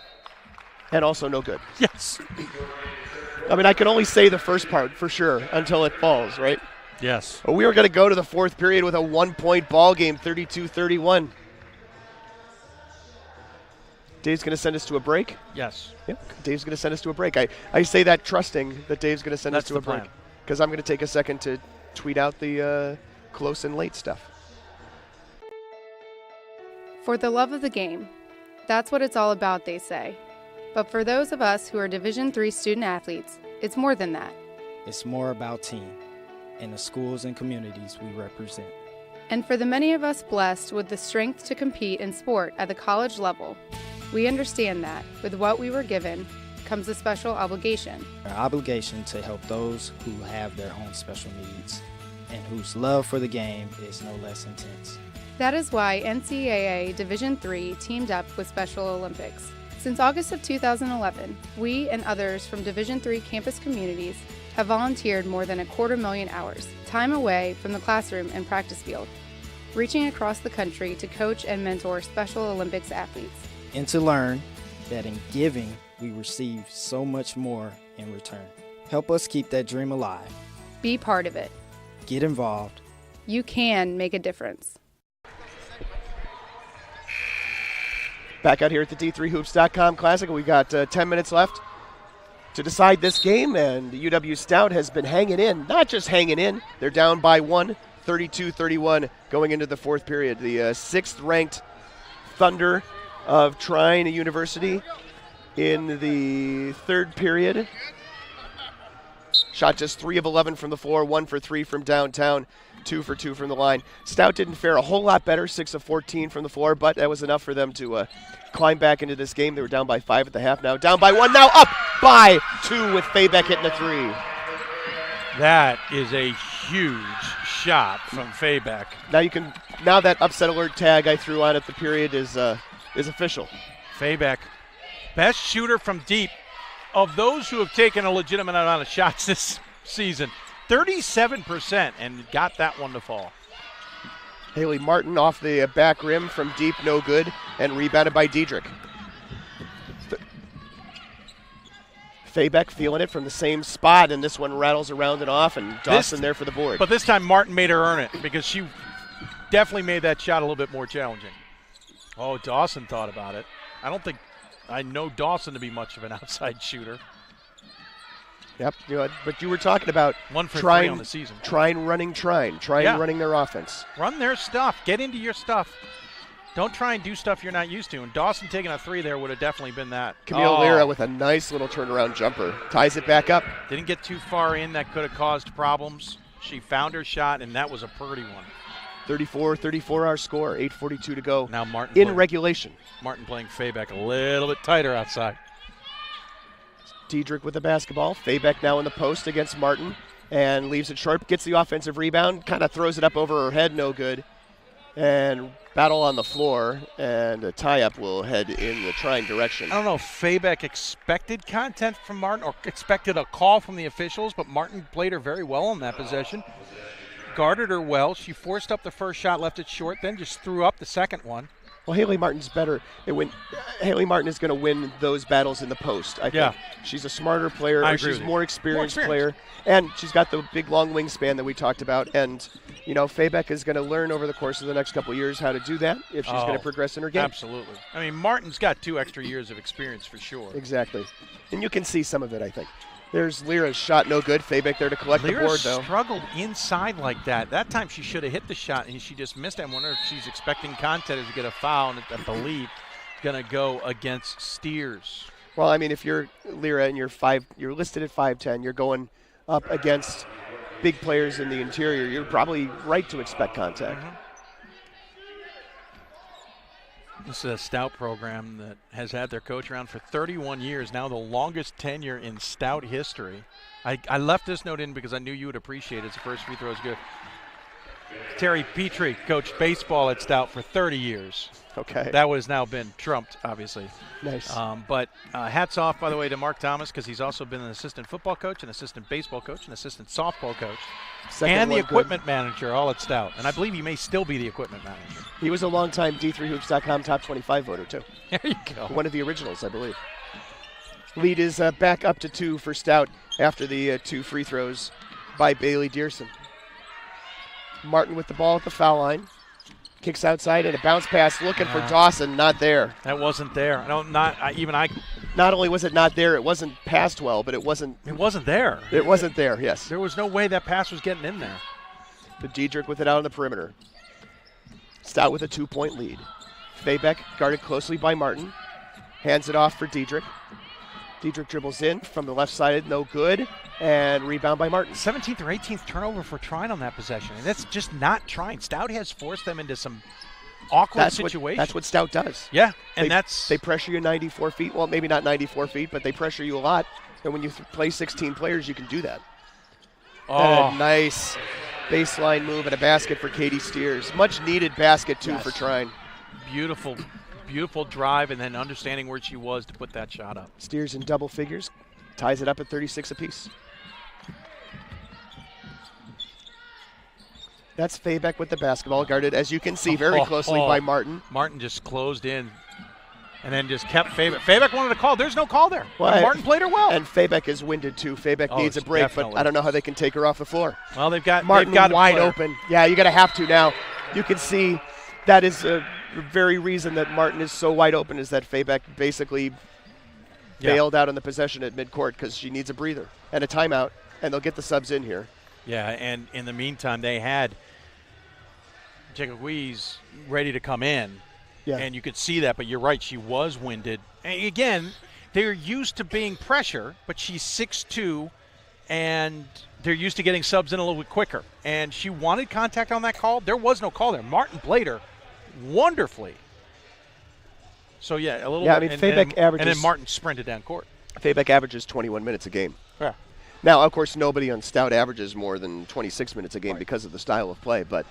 And also no good. Yes. I mean, I can only say the first part for sure until it falls, right? Yes. But we are going to go to the fourth period with a 1-point ball game, 32-31. Dave's going to send us to a break? Yes. Yep, Dave's going to send us to a break. I say that trusting that Dave's going to send us to a break. Because I'm going to take a second to tweet out the close and late stuff. For the love of the game. That's what it's all about, they say. But for those of us who are Division III student athletes, it's more than that. It's more about team and the schools and communities we represent. And for the many of us blessed with the strength to compete in sport at the college level, we understand that with what we were given comes a special obligation. Our obligation to help those who have their own special needs and whose love for the game is no less intense. That is why NCAA Division III teamed up with Special Olympics. Since August of 2011, we and others from Division III campus communities have volunteered more than 250,000 hours, time away from the classroom and practice field, reaching across the country to coach and mentor Special Olympics athletes. And to learn that in giving, we receive so much more in return. Help us keep that dream alive. Be part of it. Get involved. You can make a difference. Back out here at the D3Hoops.com Classic. We got 10 minutes left to decide this game, and the UW-Stout has been hanging in. Not just hanging in, they're down by one, 32-31 going into the fourth period. The sixth-ranked Thunder of Trine University in the third period. Shot just 3 of 11 from the floor, 1 for 3 from downtown, 2 for 2 from the line. Stout didn't fare a whole lot better, 6 of 14 from the floor, but that was enough for them to climb back into this game. They were down by 5 at the half, now down by 1, now up by 2 with Faybeck hitting a 3. That is a huge shot from Faybeck. Now that upset alert tag I threw on at the period is official. Faybeck, best shooter from deep of those who have taken a legitimate amount of shots this season. 37% and got that one to fall. Haley Martin off the back rim from deep, no good, and rebounded by Diedrich. Faybeck feeling it from the same spot, and this one rattles around and off, and Dawson there for the board. But this time Martin made her earn it because she definitely made that shot a little bit more challenging. Oh, Dawson thought about it. I know Dawson to be much of an outside shooter. Yep, but you were talking about 1 for 3 on the season. Trine running their offense. Run their stuff. Get into your stuff. Don't try and do stuff you're not used to. And Dawson taking a 3 there would have definitely been that. Camille Lira with a nice little turnaround jumper. Ties it back up. Didn't get too far in. That could have caused problems. She found her shot, and that was a pretty one. 34 our score, 8:42 to go. Now Martin in regulation. Martin playing Faybeck a little bit tighter outside. Diedrich with the basketball. Faybeck now in the post against Martin and leaves it short. Gets the offensive rebound, kind of throws it up over her head, no good. And battle on the floor, and a tie-up will head in the Trine direction. I don't know if Faybeck expected content from Martin or expected a call from the officials, but Martin played her very well in that possession. Guarded her well. She forced up the first shot, left it short, then just threw up the second one. Well, Haley Martin's better. Haley Martin is going to win those battles in the post, I think. She's a smarter player. She's a more experienced player. And she's got the big, long wingspan that we talked about. And, Faybeck is going to learn over the course of the next couple of years how to do that if she's going to progress in her game. Absolutely. I mean, Martin's got 2 extra years of experience for sure. Exactly. And you can see some of it, I think. There's Lyra's shot, no good. Faybeck there to collect the board, though. Struggled inside like that. That time she should have hit the shot, and she just missed it. I wonder if she's expecting content to get a foul, and I believe going to go against Steers. Well, I mean, if you're Lyra and you're listed at 5'10", you're going up against big players in the interior, you're probably right to expect contact. This is a Stout program that has had their coach around for 31 years, now the longest tenure in Stout history. I left this note in because I knew you would appreciate it. His first free throw is good. Terry Petrie coached baseball at Stout for 30 years. Okay. That has now been trumped, obviously. Nice. But hats off, by the way, to Mark Thomas, because he's also been an assistant football coach, an assistant baseball coach, an assistant softball coach, and the equipment manager all at Stout. And I believe he may still be the equipment manager. He was a longtime D3Hoops.com top 25 voter, too. There you go. One of the originals, I believe. Lead is back up to 2 for Stout after the 2 free throws by Bailey Dearson. Martin with the ball at the foul line. Kicks outside and a bounce pass looking for Dawson, not there. That wasn't there. Not only was it not there, it wasn't passed well, but it wasn't It wasn't there. It wasn't there, yes. There was no way that pass was getting in there. But Diedrich with it out on the perimeter. Stout with a 2-point lead. Faybeck guarded closely by Martin. Hands it off for Diedrich. Diedrich dribbles in from the left side, no good, and rebound by Martin. 17th or 18th turnover for Trine on that possession, and that's just not Trine. Stout has forced them into some awkward situations. That's what Stout does. Yeah, and they pressure you 94 feet. Well, maybe not 94 feet, but they pressure you a lot. And when you play 16 players, you can do that. And a nice baseline move and a basket for Katie Steers. Much needed basket, too, for Trine. Beautiful drive, and then understanding where she was to put that shot up. Steers in double figures, ties it up at 36 apiece. That's Faybeck with the basketball, guarded, as you can see, very closely by Martin. Martin just closed in and then just kept Faybeck. Faybeck wanted a call. There's no call there. Well, Martin played her well. And Faybeck is winded, too. Faybeck needs a break, but I don't know how they can take her off the floor. Well, they've got Martin wide open. Yeah, you're going to have to now. You can see that is the very reason that Martin is so wide open is that Faybeck basically bailed out on the possession at midcourt because she needs a breather and a timeout, and they'll get the subs in here. Yeah, and in the meantime, they had Jacob Weiss ready to come in, and you could see that, but you're right, she was winded. And again, they're used to being pressure, but she's 6'2", and they're used to getting subs in a little bit quicker. And she wanted contact on that call. There was no call there. Martin played her wonderfully. So, yeah, a little bit. I mean, Faybeck averages. And then Martin sprinted down court. Faybeck averages 21 minutes a game. Yeah. Now, of course, nobody on Stout averages more than 26 minutes a game because of the style of play, but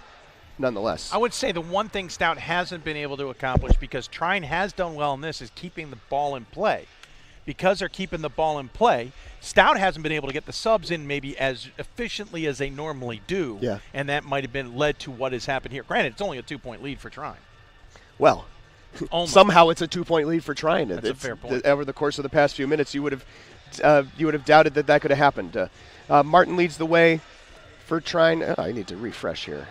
nonetheless. I would say the one thing Stout hasn't been able to accomplish, because Trine has done well in this, is keeping the ball in play. Because they're keeping the ball in play, Stout hasn't been able to get the subs in maybe as efficiently as they normally do. Yeah. And that might have been led to what has happened here. Granted, it's only a 2-point lead for Trine. Well, somehow it's a 2-point lead for Trine. That's a fair point. Over the course of the past few minutes, you would have doubted that could have happened. Martin leads the way for Trine. I need to refresh here.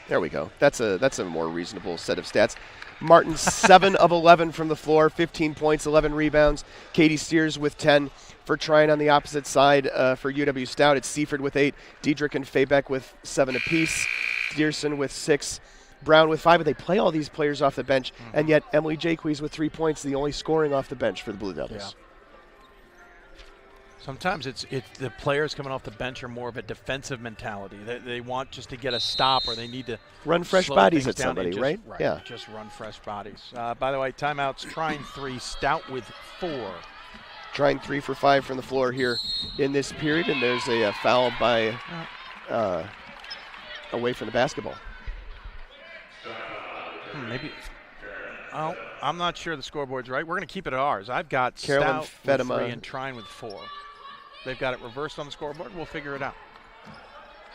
There we go. That's a more reasonable set of stats. Martin 7 of 11 from the floor, 15 points, 11 rebounds. Katie Steers with 10 for Trine on the opposite side. For UW-Stout, it's Seaford with 8, Diedrich and Faybeck with 7 apiece, Dearson with 6, Brown with 5. But they play all these players off the bench, and yet Emily Jaques with 3 points, the only scoring off the bench for the Blue Devils. Yeah. Sometimes it's the players coming off the bench are more of a defensive mentality. They want just to get a stop, or they need to run fresh bodies at somebody, right? Yeah. Just run fresh bodies. By the way, timeouts, Trine 3, Stout with 4. Trine 3 for 5 from the floor here in this period, and there's a foul by away from the basketball. Maybe. Oh, I'm not sure the scoreboard's right. We're going to keep it at ours. I've got Carolyn Stout Fedema with 3 and Trine with 4. They've got it reversed on the scoreboard. We'll figure it out.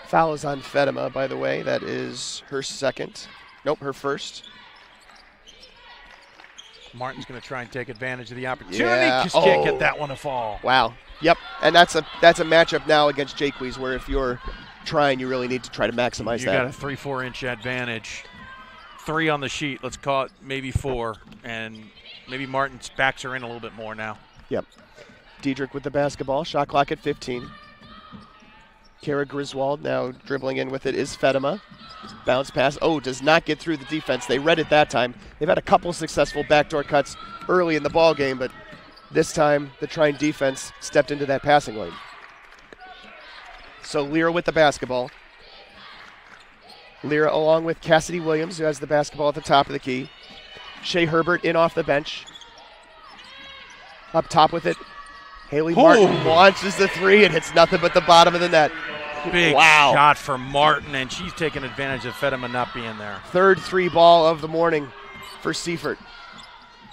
Foul is on Fedema, by the way. That is her second. Nope, her first. Martin's going to try and take advantage of the opportunity. Yeah. Just can't get that one to fall. Wow. Yep. And that's a matchup now against Jaques, where if you're Trine, you really need to try to maximize that. You got a 3-4 inch advantage. 3 on the sheet. Let's call it maybe 4. And maybe Martin backs her in a little bit more now. Yep. Diedrich with the basketball. Shot clock at 15. Kara Griswold now dribbling in with it is Fedema. Bounce pass. Oh, does not get through the defense. They read it that time. They've had a couple successful backdoor cuts early in the ball game, but this time the Trine defense stepped into that passing lane. So Lear with the basketball. Lyra along with Cassidy Williams, who has the basketball at the top of the key. Shea Herbert in off the bench. Up top with it. Haley Martin launches the three and hits nothing but the bottom of the net. Big Wow. shot for Martin, and she's taking advantage of Fedema not being there. Third three ball of the morning for Seifert.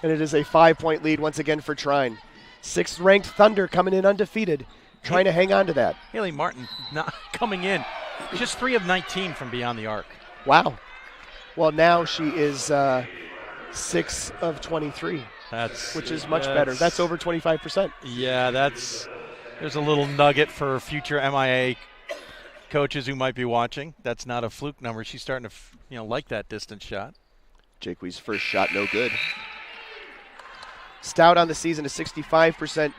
And it is a 5-point lead once again for Trine. 6th-ranked Thunder coming in undefeated, trying to hang on to that. Haley Martin not coming in. Just 3 of 19 from beyond the arc. Wow. Well, now she is 6 of 23, which is much better. That's over 25%. Yeah, there's a little nugget for future MIA coaches who might be watching. That's not a fluke number. She's starting to like that distance shot. Jaquie's first shot, no good. Stout on the season, a 65%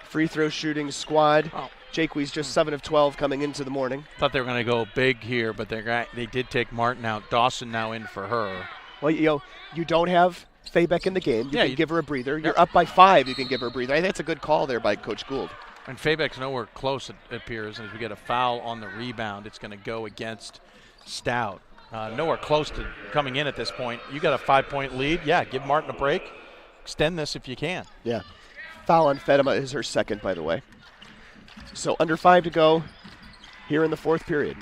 free throw shooting squad. Oh. Jaquie's just 7 of 12 coming into the morning. Thought they were going to go big here, but they did take Martin out. Dawson now in for her. Well, you don't have Faybeck in the game. You can give her a breather. You're up by 5. You can give her a breather. I think that's a good call there by Coach Gould. And Faybeck's nowhere close, it appears. And as we get a foul on the rebound, it's going to go against Stout. Nowhere close to coming in at this point. You got a 5-point lead. Yeah, give Martin a break. Extend this if you can. Yeah. Foul on Fedema is her second, by the way. So under 5 to go here in the 4th period.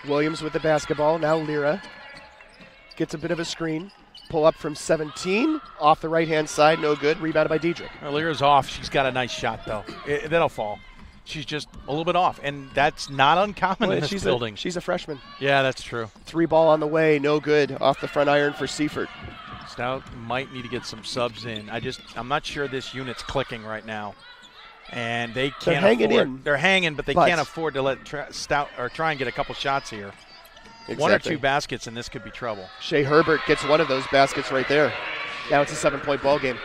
Williams with the basketball. Now Lyra gets a bit of a screen. Pull up from 17. Off the right-hand side. No good. Rebounded by Diedrich. Lyra's off. She's got a nice shot, though. That'll fall. She's just a little bit off, and that's not uncommon in this building. She's a freshman. Yeah, that's true. 3 ball on the way. No good. Off the front iron for Seifert. Stout might need to get some subs in. I'm not sure this unit's clicking right now, and they can't. They're hanging in. They're hanging, but they can't afford to let Stout or try and get a couple shots here. Exactly. 1 or 2 baskets, and this could be trouble. Shea Herbert gets one of those baskets right there. Now it's a 7-point ball game.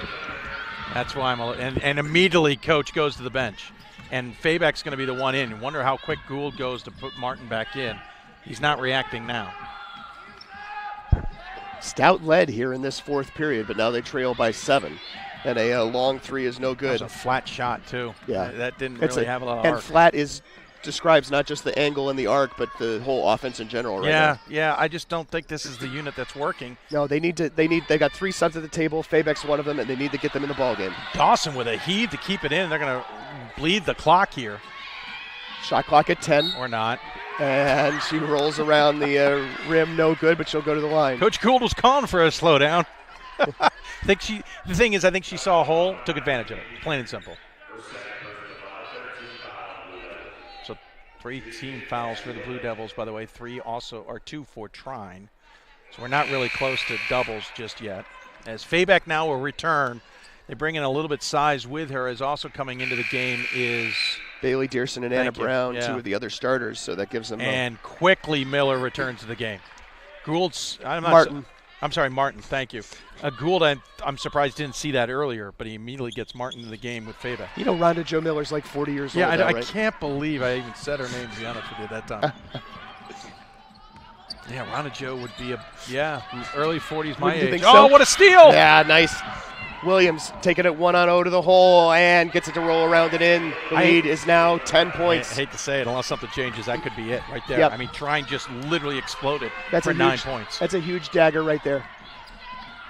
That's why and immediately Coach goes to the bench, and Faybeck's going to be the one in. Wonder how quick Gould goes to put Martin back in. He's not reacting now. Stout led here in this 4th period, but now they trail by 7. And a long 3 is no good. That was a flat shot, too. Yeah. That didn't really have a lot of arc. And flat describes not just the angle and the arc, but the whole offense in general right now. Yeah. I just don't think this is the unit that's working. No, they got 3 subs at the table. Faybeck's one of them, and they need to get them in the ball game. Dawson with a heave to keep it in. They're going to bleed the clock here. Shot clock at 10. Or not. And she rolls around the rim, no good, but she'll go to the line. Coach Gould was calling for a slowdown. I think she saw a hole, took advantage of it. Plain and simple. So 3 team fouls for the Blue Devils, by the way. 2 for Trine. So we're not really close to doubles just yet. As Faybeck now will return, they bring in a little bit size with her. As also coming into the game is Bailey Dearson and Anna Brown, 2 of the other starters, so that gives them. And quickly Miller returns to the game. Gould's Martin. Thank you. Gould, I'm surprised didn't see that earlier, but he immediately gets Martin in the game with Faybeck. Rhonda Jo Miller's like 40 years old. Yeah, I right? Can't believe I even said her name, to be honest with you, at that time. Yeah, Rhonda Jo would be early 40s, my age. So? Oh, what a steal! Yeah, nice. Williams taking it 1-on-0 to the hole and gets it to roll around and in. The lead is now 10 points. I hate to say it, unless something changes, that could be it right there. Yep. I mean, Trine just literally exploded for 9 points. That's a huge dagger right there.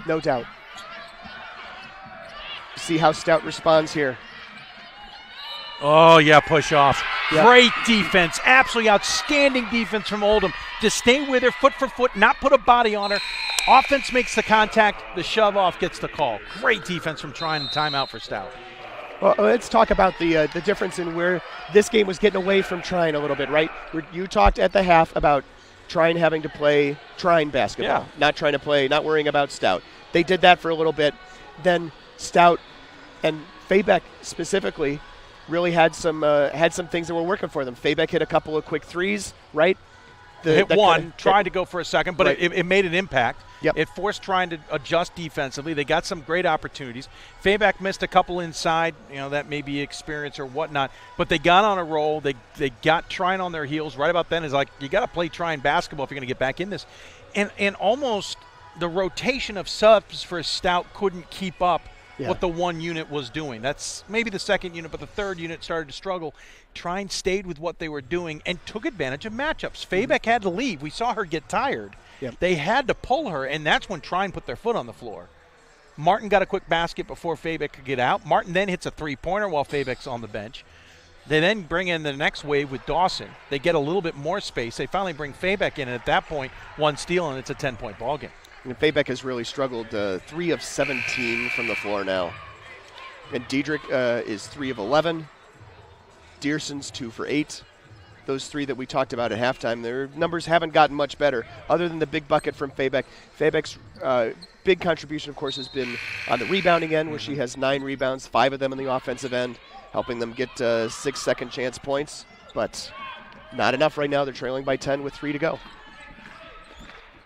No doubt. See how Stout responds here. Oh, yeah, push off. Yep. Great defense. Absolutely outstanding defense from Oldham. To stay with her, foot for foot, not put a body on her. Offense makes the contact. The shove off gets the call. Great defense from Trine and timeout for Stout. Well, let's talk about the difference in where this game was getting away from Trine a little bit, right? You talked at the half about Trine having to play Trine basketball, not worrying about Stout. They did that for a little bit. Then Stout and Faybeck specifically really had some things that were working for them. Faybeck hit a couple of quick threes, right? Tried to go for a second, but it made an impact. Yep. It forced Trine to adjust defensively. They got some great opportunities. Faybeck missed a couple inside. That may be experience or whatnot, but they got on a roll. They got Trine on their heels. Right about then is like, you got to play Trine basketball if you're going to get back in this. And almost the rotation of subs for Stout couldn't keep up what the one unit was doing. That's maybe the second unit, but the third unit started to struggle. Trine stayed with what they were doing and took advantage of matchups. Fabeck had to leave. We saw her get tired. Yep. They had to pull her, and that's when Trine put their foot on the floor. Martin got a quick basket before Fabeck could get out. Martin then hits a three-pointer while Fabeck's on the bench. They then bring in the next wave with Dawson. They get a little bit more space. They finally bring Fabeck in, and at that point, one steal, and it's a 10-point ball game. And Fabeck has really struggled. 3 of 17 from the floor now. And Diedrich is 3 of 11. Dearson's 2 for 8. Those 3 that we talked about at halftime, their numbers haven't gotten much better, other than the big bucket from Fabeck. Fabeck's big contribution, of course, has been on the rebounding end, where she has 9 rebounds, 5 of them in the offensive end, helping them get 6 second chance points. But not enough right now. They're trailing by 10 with 3 to go.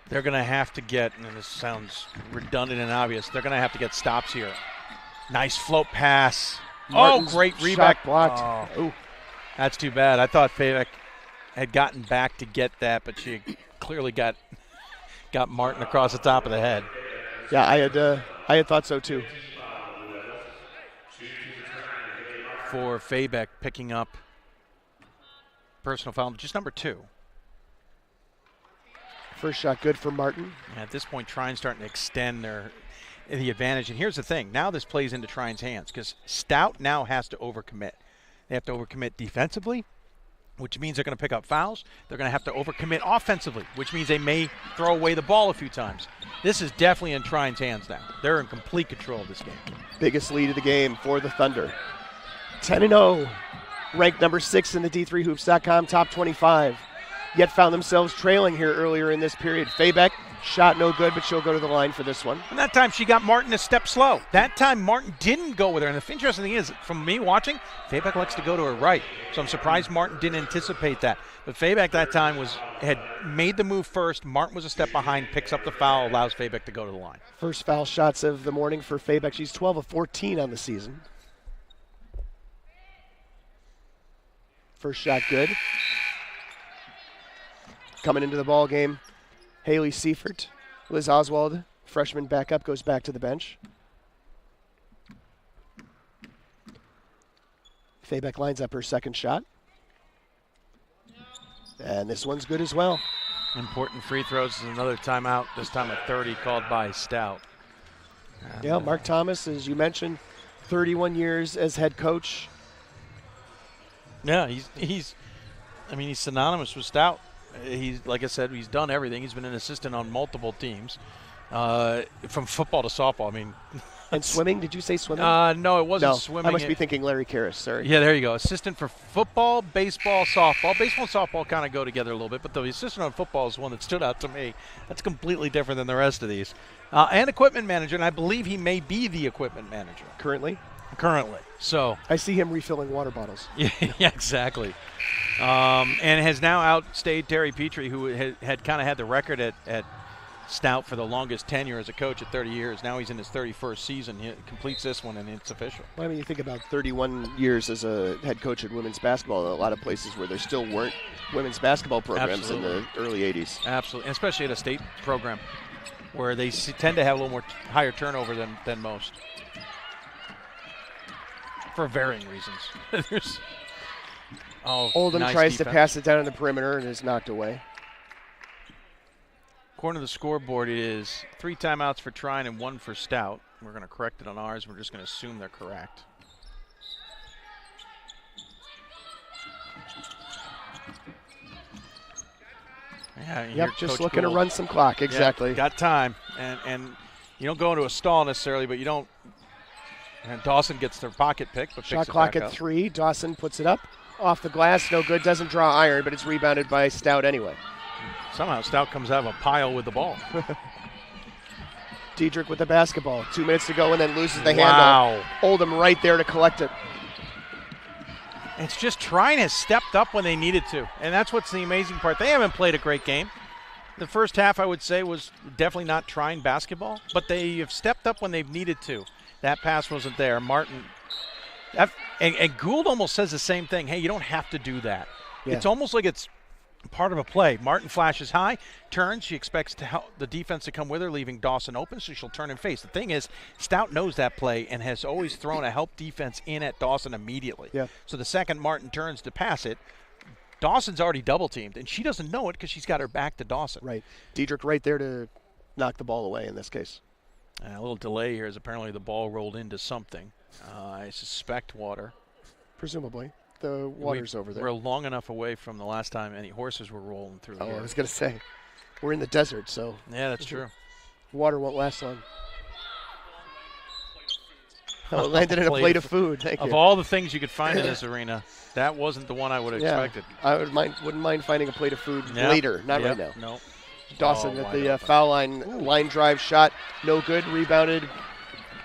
They're going to have to get, and this sounds redundant and obvious, they're going to have to get stops here. Nice float pass. Martin's great shot rebound. blocked. Oh, that's too bad. I thought Fabeck had gotten back to get that, but she clearly got Martin across the top of the head. Yeah, I had thought so too. For Fabeck picking up personal foul, just number 2. First shot good for Martin. At this point, Trine's starting to extend the advantage. And here's the thing. Now this plays into Trine's hands because Stout now has to overcommit. They have to overcommit defensively, which means they're going to pick up fouls. They're going to have to overcommit offensively, which means they may throw away the ball a few times. This is definitely in Trine's hands now. They're in complete control of this game. Biggest lead of the game for the Thunder. 10-0. Ranked number 6 in the D3Hoops.com top 25. Yet found themselves trailing here earlier in this period. Fabeck, shot no good, but she'll go to the line for this one. And that time she got Martin a step slow. That time Martin didn't go with her. And the interesting thing is, from me watching, Fabeck likes to go to her right. So I'm surprised Martin didn't anticipate that. But Fabeck that time had made the move first. Martin was a step behind, picks up the foul, allows Fabeck to go to the line. First foul shots of the morning for Fabeck. She's 12 of 14 on the season. First shot good. Coming into the ball game, Haley Seifert. Liz Oswald, freshman backup, goes back to the bench. Fabeck lines up her second shot. And this one's good as well. Important free throws is another timeout, this time at 30, called by Stout. Yeah, Mark Thomas, as you mentioned, 31 years as head coach. Yeah, he's synonymous with Stout. He's, like I said, he's done everything. He's been an assistant on multiple teams, from football to softball. I mean, and swimming? Did you say swimming? No, it wasn't swimming. I must be thinking Larry Karras. Sorry. Yeah, there you go. Assistant for football, baseball, softball. Baseball and softball kind of go together a little bit, but the assistant on football is one that stood out to me. That's completely different than the rest of these. And equipment manager, and I believe he may be the equipment manager Currently. So I see him refilling water bottles. Yeah, exactly. And has now outstayed Terry Petrie, who had kind of had the record at Stout for the longest tenure as a coach at 30 years. Now he's in his 31st season. He completes this one, and it's official. Well, I mean, you think about 31 years as a head coach at women's basketball, in a lot of places where there still weren't women's basketball programs in the early 80s. Absolutely, especially at a state program where they tend to have a little more higher turnover than most. For varying reasons. Oldham nice tries defense. to pass it down on the perimeter and is knocked away. According to the scoreboard, it is 3 timeouts for Trine and 1 for Stout. We're going to correct it on ours. We're just going to assume they're correct. Yeah, just Coach looking Gould. to run some clock. Exactly. Yeah, got time. And you don't go into a stall necessarily, but you don't. And Dawson gets their pocket pick, but Shot picks clock it back at up. 3. Dawson puts it up. Off the glass, no good. Doesn't draw iron, but it's rebounded by Stout anyway. Somehow Stout comes out of a pile with the ball. Diedrich with the basketball. 2 minutes to go and then loses the Wow. handle. Oldham right there to collect it. It's just Trine has stepped up when they needed to, and that's what's the amazing part. They haven't played a great game. The first half, I would say, was definitely not Trine basketball, but they have stepped up when they've needed to. That pass wasn't there. Martin, and Gould almost says the same thing. Hey, you don't have to do that. Yeah. It's almost like it's part of a play. Martin flashes high, turns. She expects the defense to come with her, leaving Dawson open, so she'll turn and face. The thing is, Stout knows that play and has always thrown a help defense in at Dawson immediately. Yeah. So the second Martin turns to pass it, Dawson's already double-teamed, and she doesn't know it because she's got her back to Dawson. Right. Diedrich right there to knock the ball away in this case. A little delay here as apparently the ball rolled into something. I suspect water. Presumably. The water's over there. We're long enough away from the last time any horses were rolling through here. I was going to say, we're in the desert, so. Yeah, that's true. Water won't last long. Oh, it landed in a plate of food. Thank you. Of all the things you could find in this arena, that wasn't the one I would have expected. I wouldn't mind finding a plate of food later, not right now. No. Dawson at the foul line drive shot, no good, rebounded.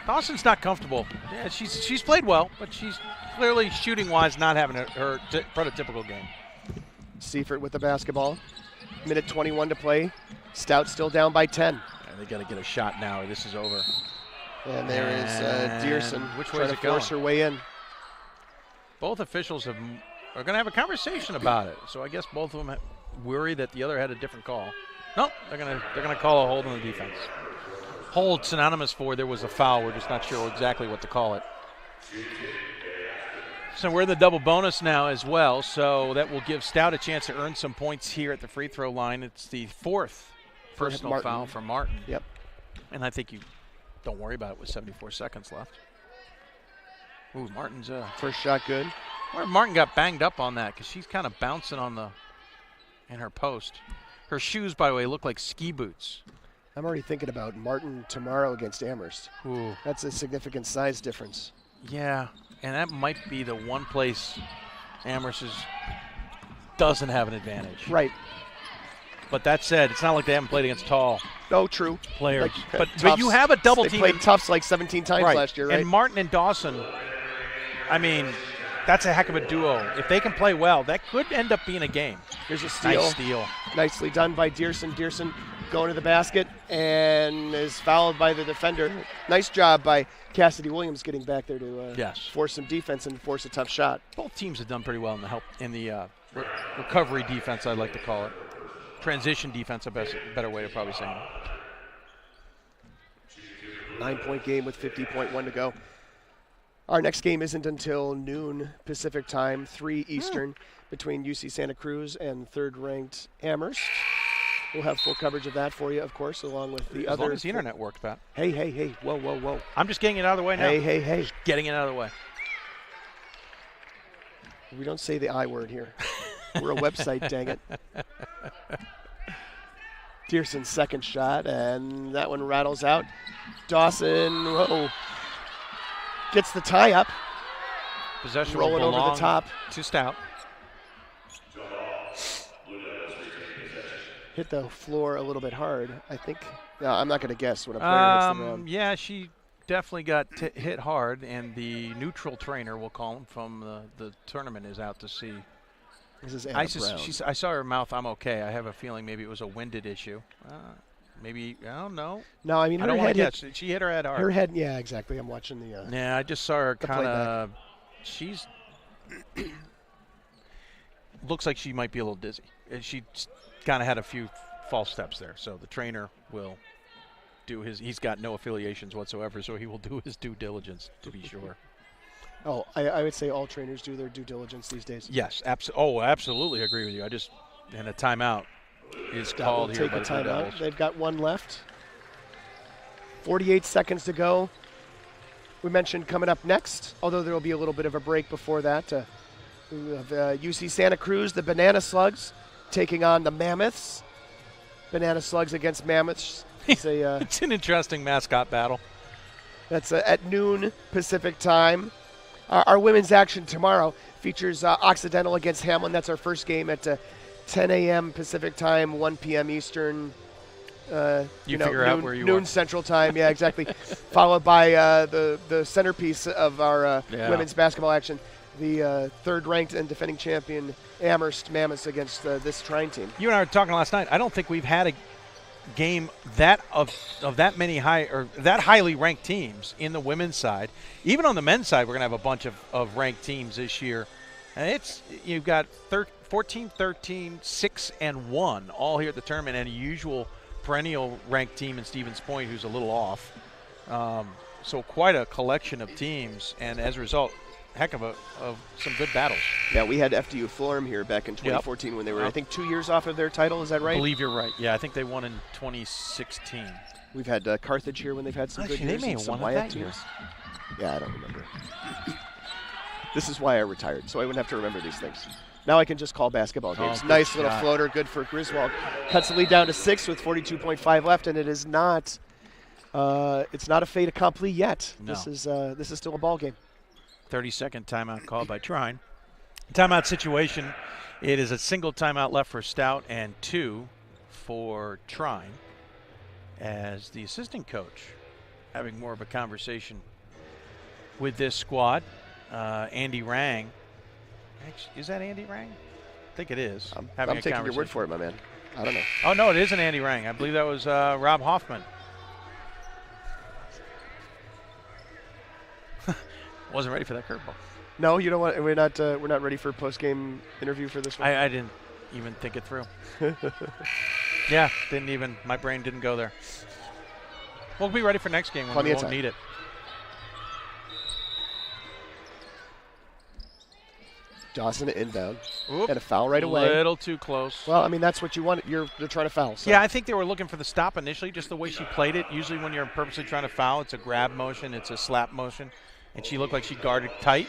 Dawson's not comfortable. Yeah, she's played well, but she's clearly shooting-wise not having her prototypical game. Seifert with the basketball. Minute 21 to play. Stout still down by 10. And they got to get a shot now or this is over. And there is Dearson which way trying is to it force her way in. Both officials are going to have a conversation about it. So I guess both of them worry that the other had a different call. Nope, they're gonna call a hold on the defense. Hold synonymous for there was a foul. We're just not sure exactly what to call it. So we're in the double bonus now as well. So that will give Stout a chance to earn some points here at the free throw line. It's the fourth personal foul for Martin. Yep. And I think you don't worry about it with 74 seconds left. Ooh, Martin's first shot good. Where Martin got banged up on that because she's kind of bouncing in her post. Her shoes, by the way, look like ski boots. I'm already thinking about Martin tomorrow against Amherst. Ooh. That's a significant size difference. Yeah, and that might be the one place Amherst doesn't have an advantage. Right. But that said, it's not like they haven't played against tall true. players. But you have a double team. They played Tufts like 17 times last year, right? And Martin and Dawson, I mean, that's a heck of a duo. If they can play well, that could end up being a game. Here's a steal. Nice steal. Nicely done by Dearson. Dearson going to the basket and is fouled by the defender. Nice job by Cassidy Williams getting back there to force some defense and force a tough shot. Both teams have done pretty well in the recovery defense, I'd like to call it. Transition defense, a better way to probably say it. 9-point game with 50.1 to go. Our next game isn't until noon Pacific time, 3 Eastern, between UC Santa Cruz and third-ranked Amherst. We'll have full coverage of that for you, of course, along with the other. As long as the internet works, Pat. Hey. Whoa. I'm just getting it out of the way now. Hey. Just getting it out of the way. We don't say the I word here. We're a website, dang it. Dearson's second shot, and that one rattles out. Dawson, gets the tie up. Possession rolling over the top to Stout. Hit the floor a little bit hard, I think. No, I'm not going to guess when a player hits the ground. Yeah, she definitely got hit hard, and the neutral trainer, we'll call him, from the tournament is out to see. This is Anna Brown. I saw her mouth. I'm okay. I have a feeling maybe it was a winded issue. Maybe, I don't know. No, I mean, I don't want to guess. She hit her head hard. Her head, yeah, exactly. I'm watching the. Yeah, I just saw her kind of. She's looks like she might be a little dizzy. She kind of had a few false steps there. So the trainer will do he's got no affiliations whatsoever, so he will do his due diligence to be sure. Oh, I would say all trainers do their due diligence these days. Yes, absolutely agree with you. And a timeout is called here by the Blue Devils. They've got one left. 48 seconds to go. We mentioned coming up next, although there will be a little bit of a break before that. We have UC Santa Cruz, the Banana Slugs, taking on the Mammoths. Banana Slugs against Mammoths. It's an interesting mascot battle. That's at noon Pacific time. Our women's action tomorrow features Occidental against Hamlin. That's our first game at 10 a.m. Pacific time, 1 p.m. Eastern. Figure out where you noon are. Central time, yeah, exactly. Followed by the centerpiece of our women's basketball action, the third-ranked and defending champion Amherst Mammoths against this Trine team. You and I were talking last night. I don't think we've had a game that many that highly ranked teams in the women's side. Even on the men's side, we're going to have a bunch of ranked teams this year. And you've got 14-13, 6-1, all here at the tournament, and a usual perennial ranked team in Stevens Point who's a little off. So quite a collection of teams, and as a result, heck of some good battles. Yeah, we had FDU Fulham here back in 2014 when they were, I think, 2 years off of their title. Is that right? I believe you're right. Yeah, I think they won in 2016. We've had Carthage here when they've had some good years. They may have won that year. Yeah, I don't remember. This is why I retired, so I wouldn't have to remember these things. Now I can just call basketball games. Nice little floater, good for Griswold. Cuts the lead down to 6 with 42.5 left, and it is not. It's not a fait accompli yet. No. This is still a ball game. 30-second timeout called by Trine. Timeout situation. It is a single timeout left for Stout and 2 for Trine. As the assistant coach having more of a conversation with this squad, Andy Rang. Actually, is that Andy Rang? I think it is. I'm taking your word for it, my man. I don't know. Oh, no, it isn't Andy Rang. I believe that was Rob Hoffman. Wasn't ready for that curveball. No, you know what? We're not ready for a post-game interview for this one. I didn't even think it through. Yeah, my brain didn't go there. We'll be ready for next game when we won't need it. Dawson inbound. Oop, and a foul right away. A little too close. Well, I mean, that's what you want. They're trying to foul. So. Yeah, I think they were looking for the stop initially, just the way she played it. Usually when you're purposely trying to foul, it's a grab motion, it's a slap motion, and she looked like she guarded tight.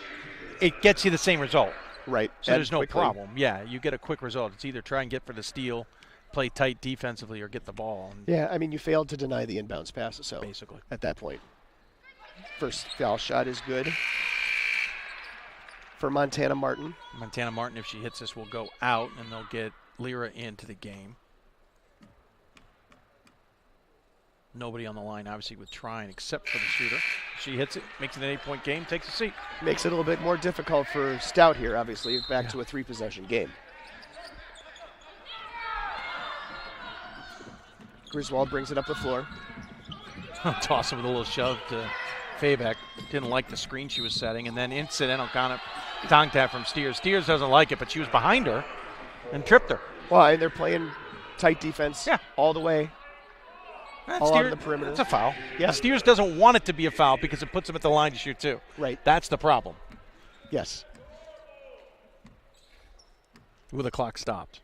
It gets you the same result. Right. So there's no problem. Yeah, you get a quick result. It's either try and get for the steal, play tight defensively, or get the ball. Yeah, I mean, you failed to deny the inbounds pass, so basically at that point. First foul shot is good for Montana Martin. Montana Martin, if she hits this, will go out, and they'll get Lyra into the game. Nobody on the line, obviously, with Trine except for the shooter. She hits it, makes it an 8-point game, takes a seat. Makes it a little bit more difficult for Stout here, obviously, back to a 3-possession game. Griswold brings it up the floor. Toss it with a little shove to Fabeck. Didn't like the screen she was setting. And then incidental kind of tongue tap from Steers. Steers doesn't like it, but she was behind her and tripped her. Well, and they're playing tight defense all the way. All on the perimeter. It's a foul. Yeah. Steers doesn't want it to be a foul because it puts him at the line to shoot too. Right. That's the problem. Yes. With the clock stopped.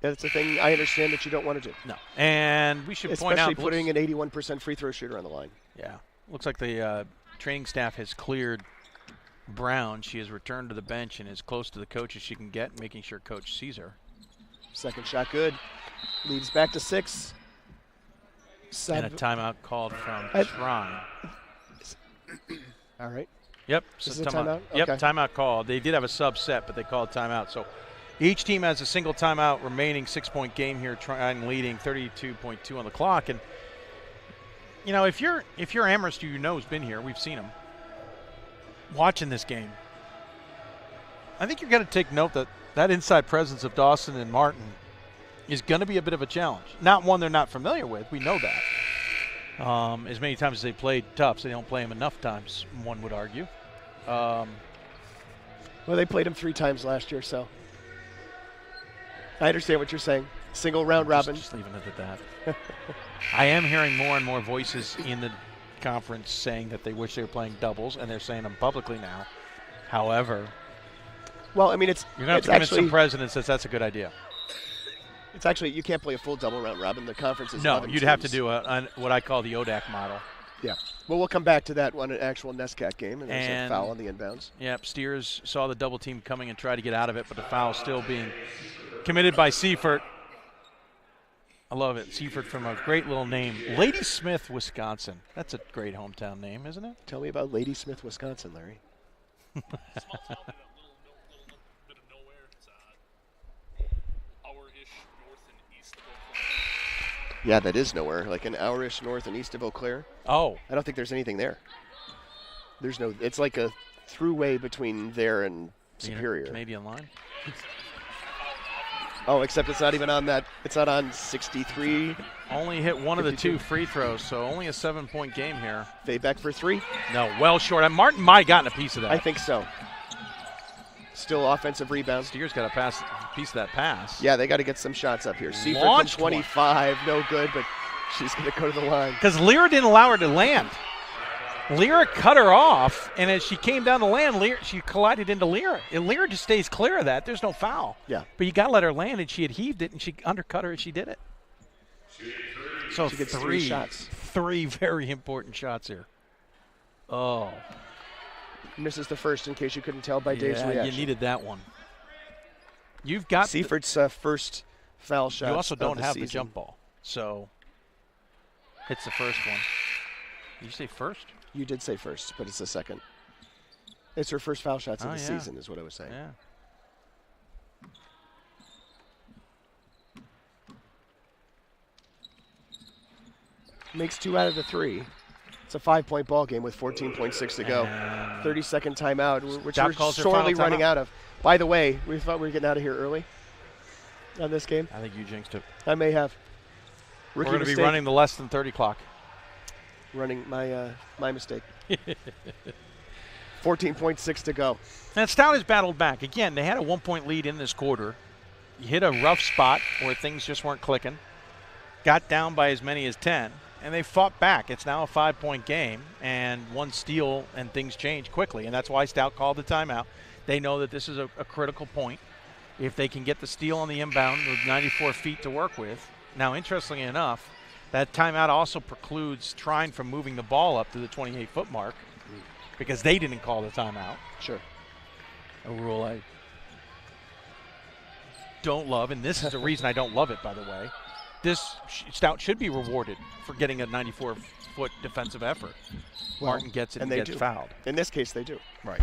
That's the thing I understand that you don't want to do. No. And we should point out. Especially putting an 81% free throw shooter on the line. Yeah. Looks like the training staff has cleared Brown. She has returned to the bench and is close to the coach as she can get, making sure coach sees her. Second shot good. Leads back to 6. And a timeout called from Trine. All right. Yep. This is a timeout? Yep, Okay. timeout called. They did have a sub set, but they called timeout. So each team has a single timeout remaining, 6-point game here, Trine leading 32.2 on the clock. And, you know, if you're Amherst, who you know has been here, we've seen him, watching this game, I think you're going to take note that inside presence of Dawson and Martin is going to be a bit of a challenge. Not one they're not familiar with. We know that. As many times as they played Tufts, they don't play him enough times, one would argue. Well, they played him 3 times last year, so I understand what you're saying. Single round robin. Just leaving it at that. I am hearing more and more voices in the conference saying that they wish they were playing doubles, and they're saying them publicly now. However, well, I mean, you're going to have to convince some presidents that that's a good idea. It's actually, you can't play a full double round robin. The conference is 11 you'd teams. have to do what I call the ODAC model. Yeah. Well, we'll come back to that one, an actual NESCAC game, and there's a foul on the inbounds. Yep, Steers saw the double team coming and tried to get out of it, but the foul still being committed by Seifert. I love it. Seifert from a great little name, Ladysmith, Wisconsin. That's a great hometown name, isn't it? Tell me about Ladysmith, Wisconsin, Larry. Small town in a little bit of nowhere. It's hour-ish north and east of Eau Claire. Yeah, that is nowhere. Like an hour-ish north and east of Eau Claire. Oh. I don't think there's anything there. There's no. It's like a throughway between there and Superior. Canadian line. Oh, except it's not even on that. It's not on 63. Only hit one 52. of the 2 free throws, so only a 7-point game here. Fade back for 3. No, well short. Martin might have gotten a piece of that. I think so. Still offensive rebounds. Steers got a piece of that pass. Yeah, they got to get some shots up here. Seifert from Launched 25, no good, but she's going to go to the line. Because Lyra didn't allow her to land. Lyra cut her off, and as she came down the land, she collided into Lyra. And Lyra just stays clear of that. There's no foul. Yeah. But you got to let her land, and she had heaved it, and she undercut her as she did it. So She gets 3 shots. 3 very important shots here. Oh. Misses the first in case you couldn't tell by Dave's reaction. You needed that one. You've got Seifert's first foul shot. You also don't have season. the jump ball, so it's the first one. Did you say first? You did say first, but it's the second. It's her first foul shots of the yeah. season is what I was saying. Yeah. Makes 2 out of the 3. It's a 5-point ball game with 14.6 to go. 30-second timeout, which Stout we're calls her sorely final running timeout. out of. By the way, we thought we were getting out of here early on this game. I think you jinxed it. I may have. We're Rookie going to be mistake. running the less than 30 clock. Running my mistake. 14.6 to go. And Stout has battled back. Again, they had a 1-point lead in this quarter. You hit a rough spot where things just weren't clicking. Got down by as many as 10. And they fought back. It's now a 5-point game, and 1 steal, and things change quickly. And that's why Stout called the timeout. They know that this is a critical point. If they can get the steal on the inbound with 94 feet to work with. Now, interestingly enough, that timeout also precludes Trine from moving the ball up to the 28-foot mark because they didn't call the timeout. Sure. A rule I don't love, and this is the reason I don't love it, by the way. This Stout should be rewarded for getting a 94-foot defensive effort. Well, Martin gets it and they gets do. fouled. In this case, they do. Right.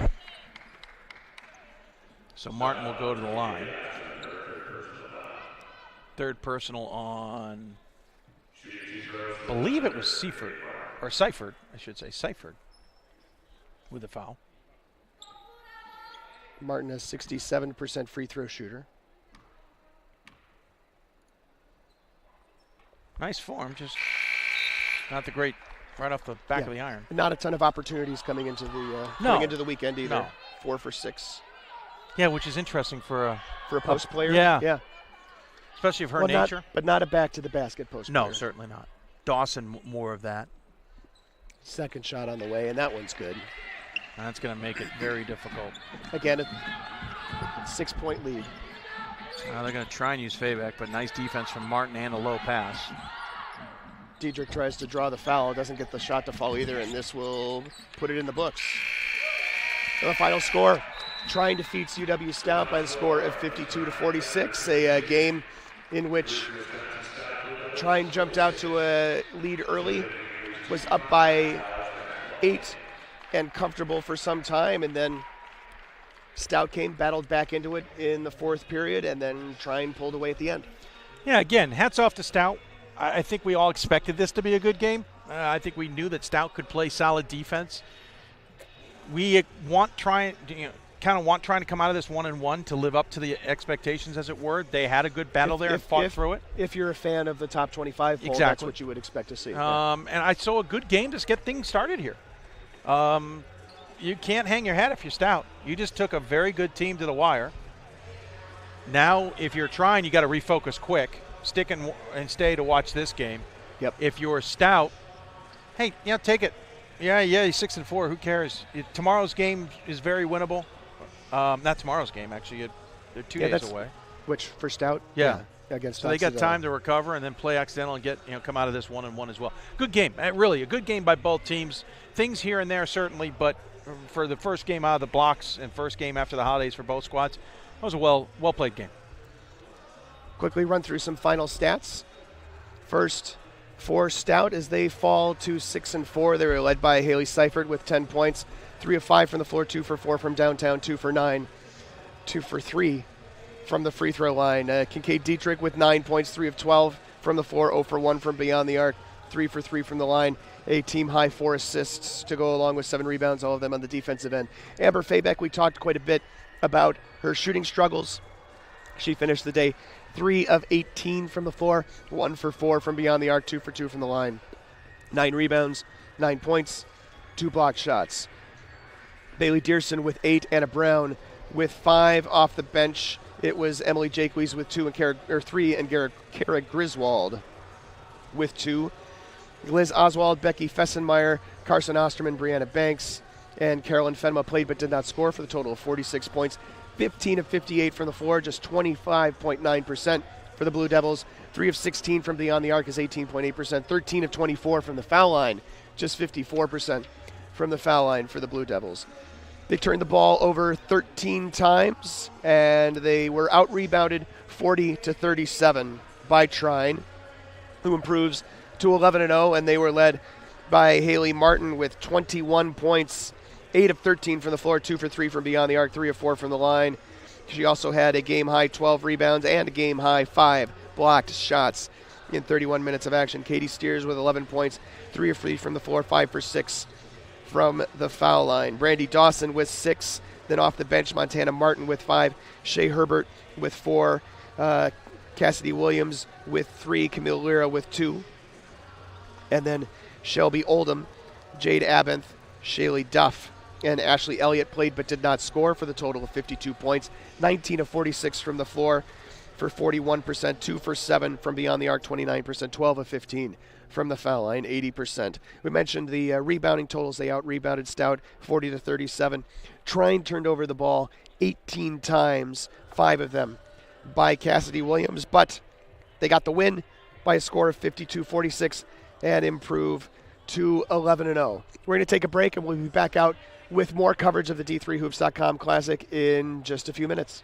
So Martin will go to the line. Third personal on, I believe it was Seifert, I should say, Seifert, with the foul. Martin has 67% free throw shooter. Nice form, just not the great right off the back of the iron. Not a ton of opportunities coming into the weekend either. No. 4 for 6 Yeah, which is interesting for a post player. Yeah. Especially of her nature. But not a back to the basket post player. No, certainly not. Dawson, more of that. Second shot on the way, and that one's good. That's going to make it very difficult. Again, a 6-point lead. They're going to try and use Faybeck, but nice defense from Martin and a low pass. Diedrich tries to draw the foul, doesn't get the shot to fall either, and this will put it in the books. So the final score, Trine defeats UW-Stout by the score of 52-46, a game in which Trine jumped out to a lead early, was up by 8 and comfortable for some time, and then Stout came, battled back into it in the 4th period, and then Trine pulled away at the end. Yeah, again, hats off to Stout. I think we all expected this to be a good game. I think we knew that Stout could play solid defense. We want Trine to come out of this 1-1 to live up to the expectations, as it were. They had a good battle there and fought through it. If you're a fan of the top 25 poll, Exactly. that's what you would expect to see. And I saw a good game to get things started here. You can't hang your hat if you're Stout. You just took a very good team to the wire. Now, if you're Trine, you got to refocus quick, stick and stay to watch this game. Yep. If you're Stout, hey, take it. Yeah, you're 6-4. Who cares? Tomorrow's game is very winnable. Not tomorrow's game, actually. They're 2 days away. Which for Stout? Yeah. Against so they got time to recover and then play accidental and get come out of this 1-1 as well. Good game, really a good game by both teams. Things here and there certainly, but for the first game out of the blocks and first game after the holidays for both squads, that was a well played game. Quickly run through some final stats. First, for Stout as they fall to 6-4. They were led by Haley Seifert with 10 points, 3 of 5 from the floor, 2 for 4 from downtown, 2 for 9, 2 for 3 from the free throw line. Kincaid Dietrich with 9 points, 3 of 12 from the floor, 0 for 1 from beyond the arc, 3 for 3 from the line. A team high 4 assists to go along with 7 rebounds, all of them on the defensive end. Amber Faybeck, we talked quite a bit about her shooting struggles. She finished the day 3 of 18 from the floor, 1 for 4 from beyond the arc, 2 for 2 from the line. 9 rebounds, 9 points, 2 blocked shots. Bailey Dearson with 8, Anna Brown with 5 off the bench. It was Emily Jaques with 3, and Kara Griswold with 2. Liz Oswald, Becky Fessenmeyer, Carson Osterman, Brianna Banks, and Carolyn Fenma played but did not score for the total of 46 points. 15 of 58 from the floor, just 25.9% for the Blue Devils. 3 of 16 from beyond the arc is 18.8%. 13 of 24 from the foul line, just 54% from the foul line for the Blue Devils. They turned the ball over 13 times, and they were out-rebounded 40-37 by Trine, who improves to 11-0, and they were led by Haley Martin with 21 points, 8 of 13 from the floor, 2 for 3 from beyond the arc, 3 of 4 from the line. She also had a game-high 12 rebounds and a game-high 5 blocked shots in 31 minutes of action. Katie Steers with 11 points, 3 of 3 from the floor, 5 for 6 from the foul line. Brandy Dawson with 6. Then off the bench, Montana Martin with 5. Shea Herbert with 4. Cassidy Williams with 3. Camille Lira with 2. And then Shelby Oldham, Jade Abenth, Shaylee Duff, and Ashley Elliott played but did not score for the total of 52 points. 19 of 46 from the floor for 41%. 2 for 7 from beyond the arc, 29%. 12 of 15 from the foul line, 80%. We mentioned the rebounding totals. They out-rebounded Stout 40-37. Trine turned over the ball 18 times, 5 of them by Cassidy Williams, but they got the win by a score of 52-46 and improve to 11-0. We're going to take a break, and we'll be back out with more coverage of the D3Hoops.com Classic in just a few minutes.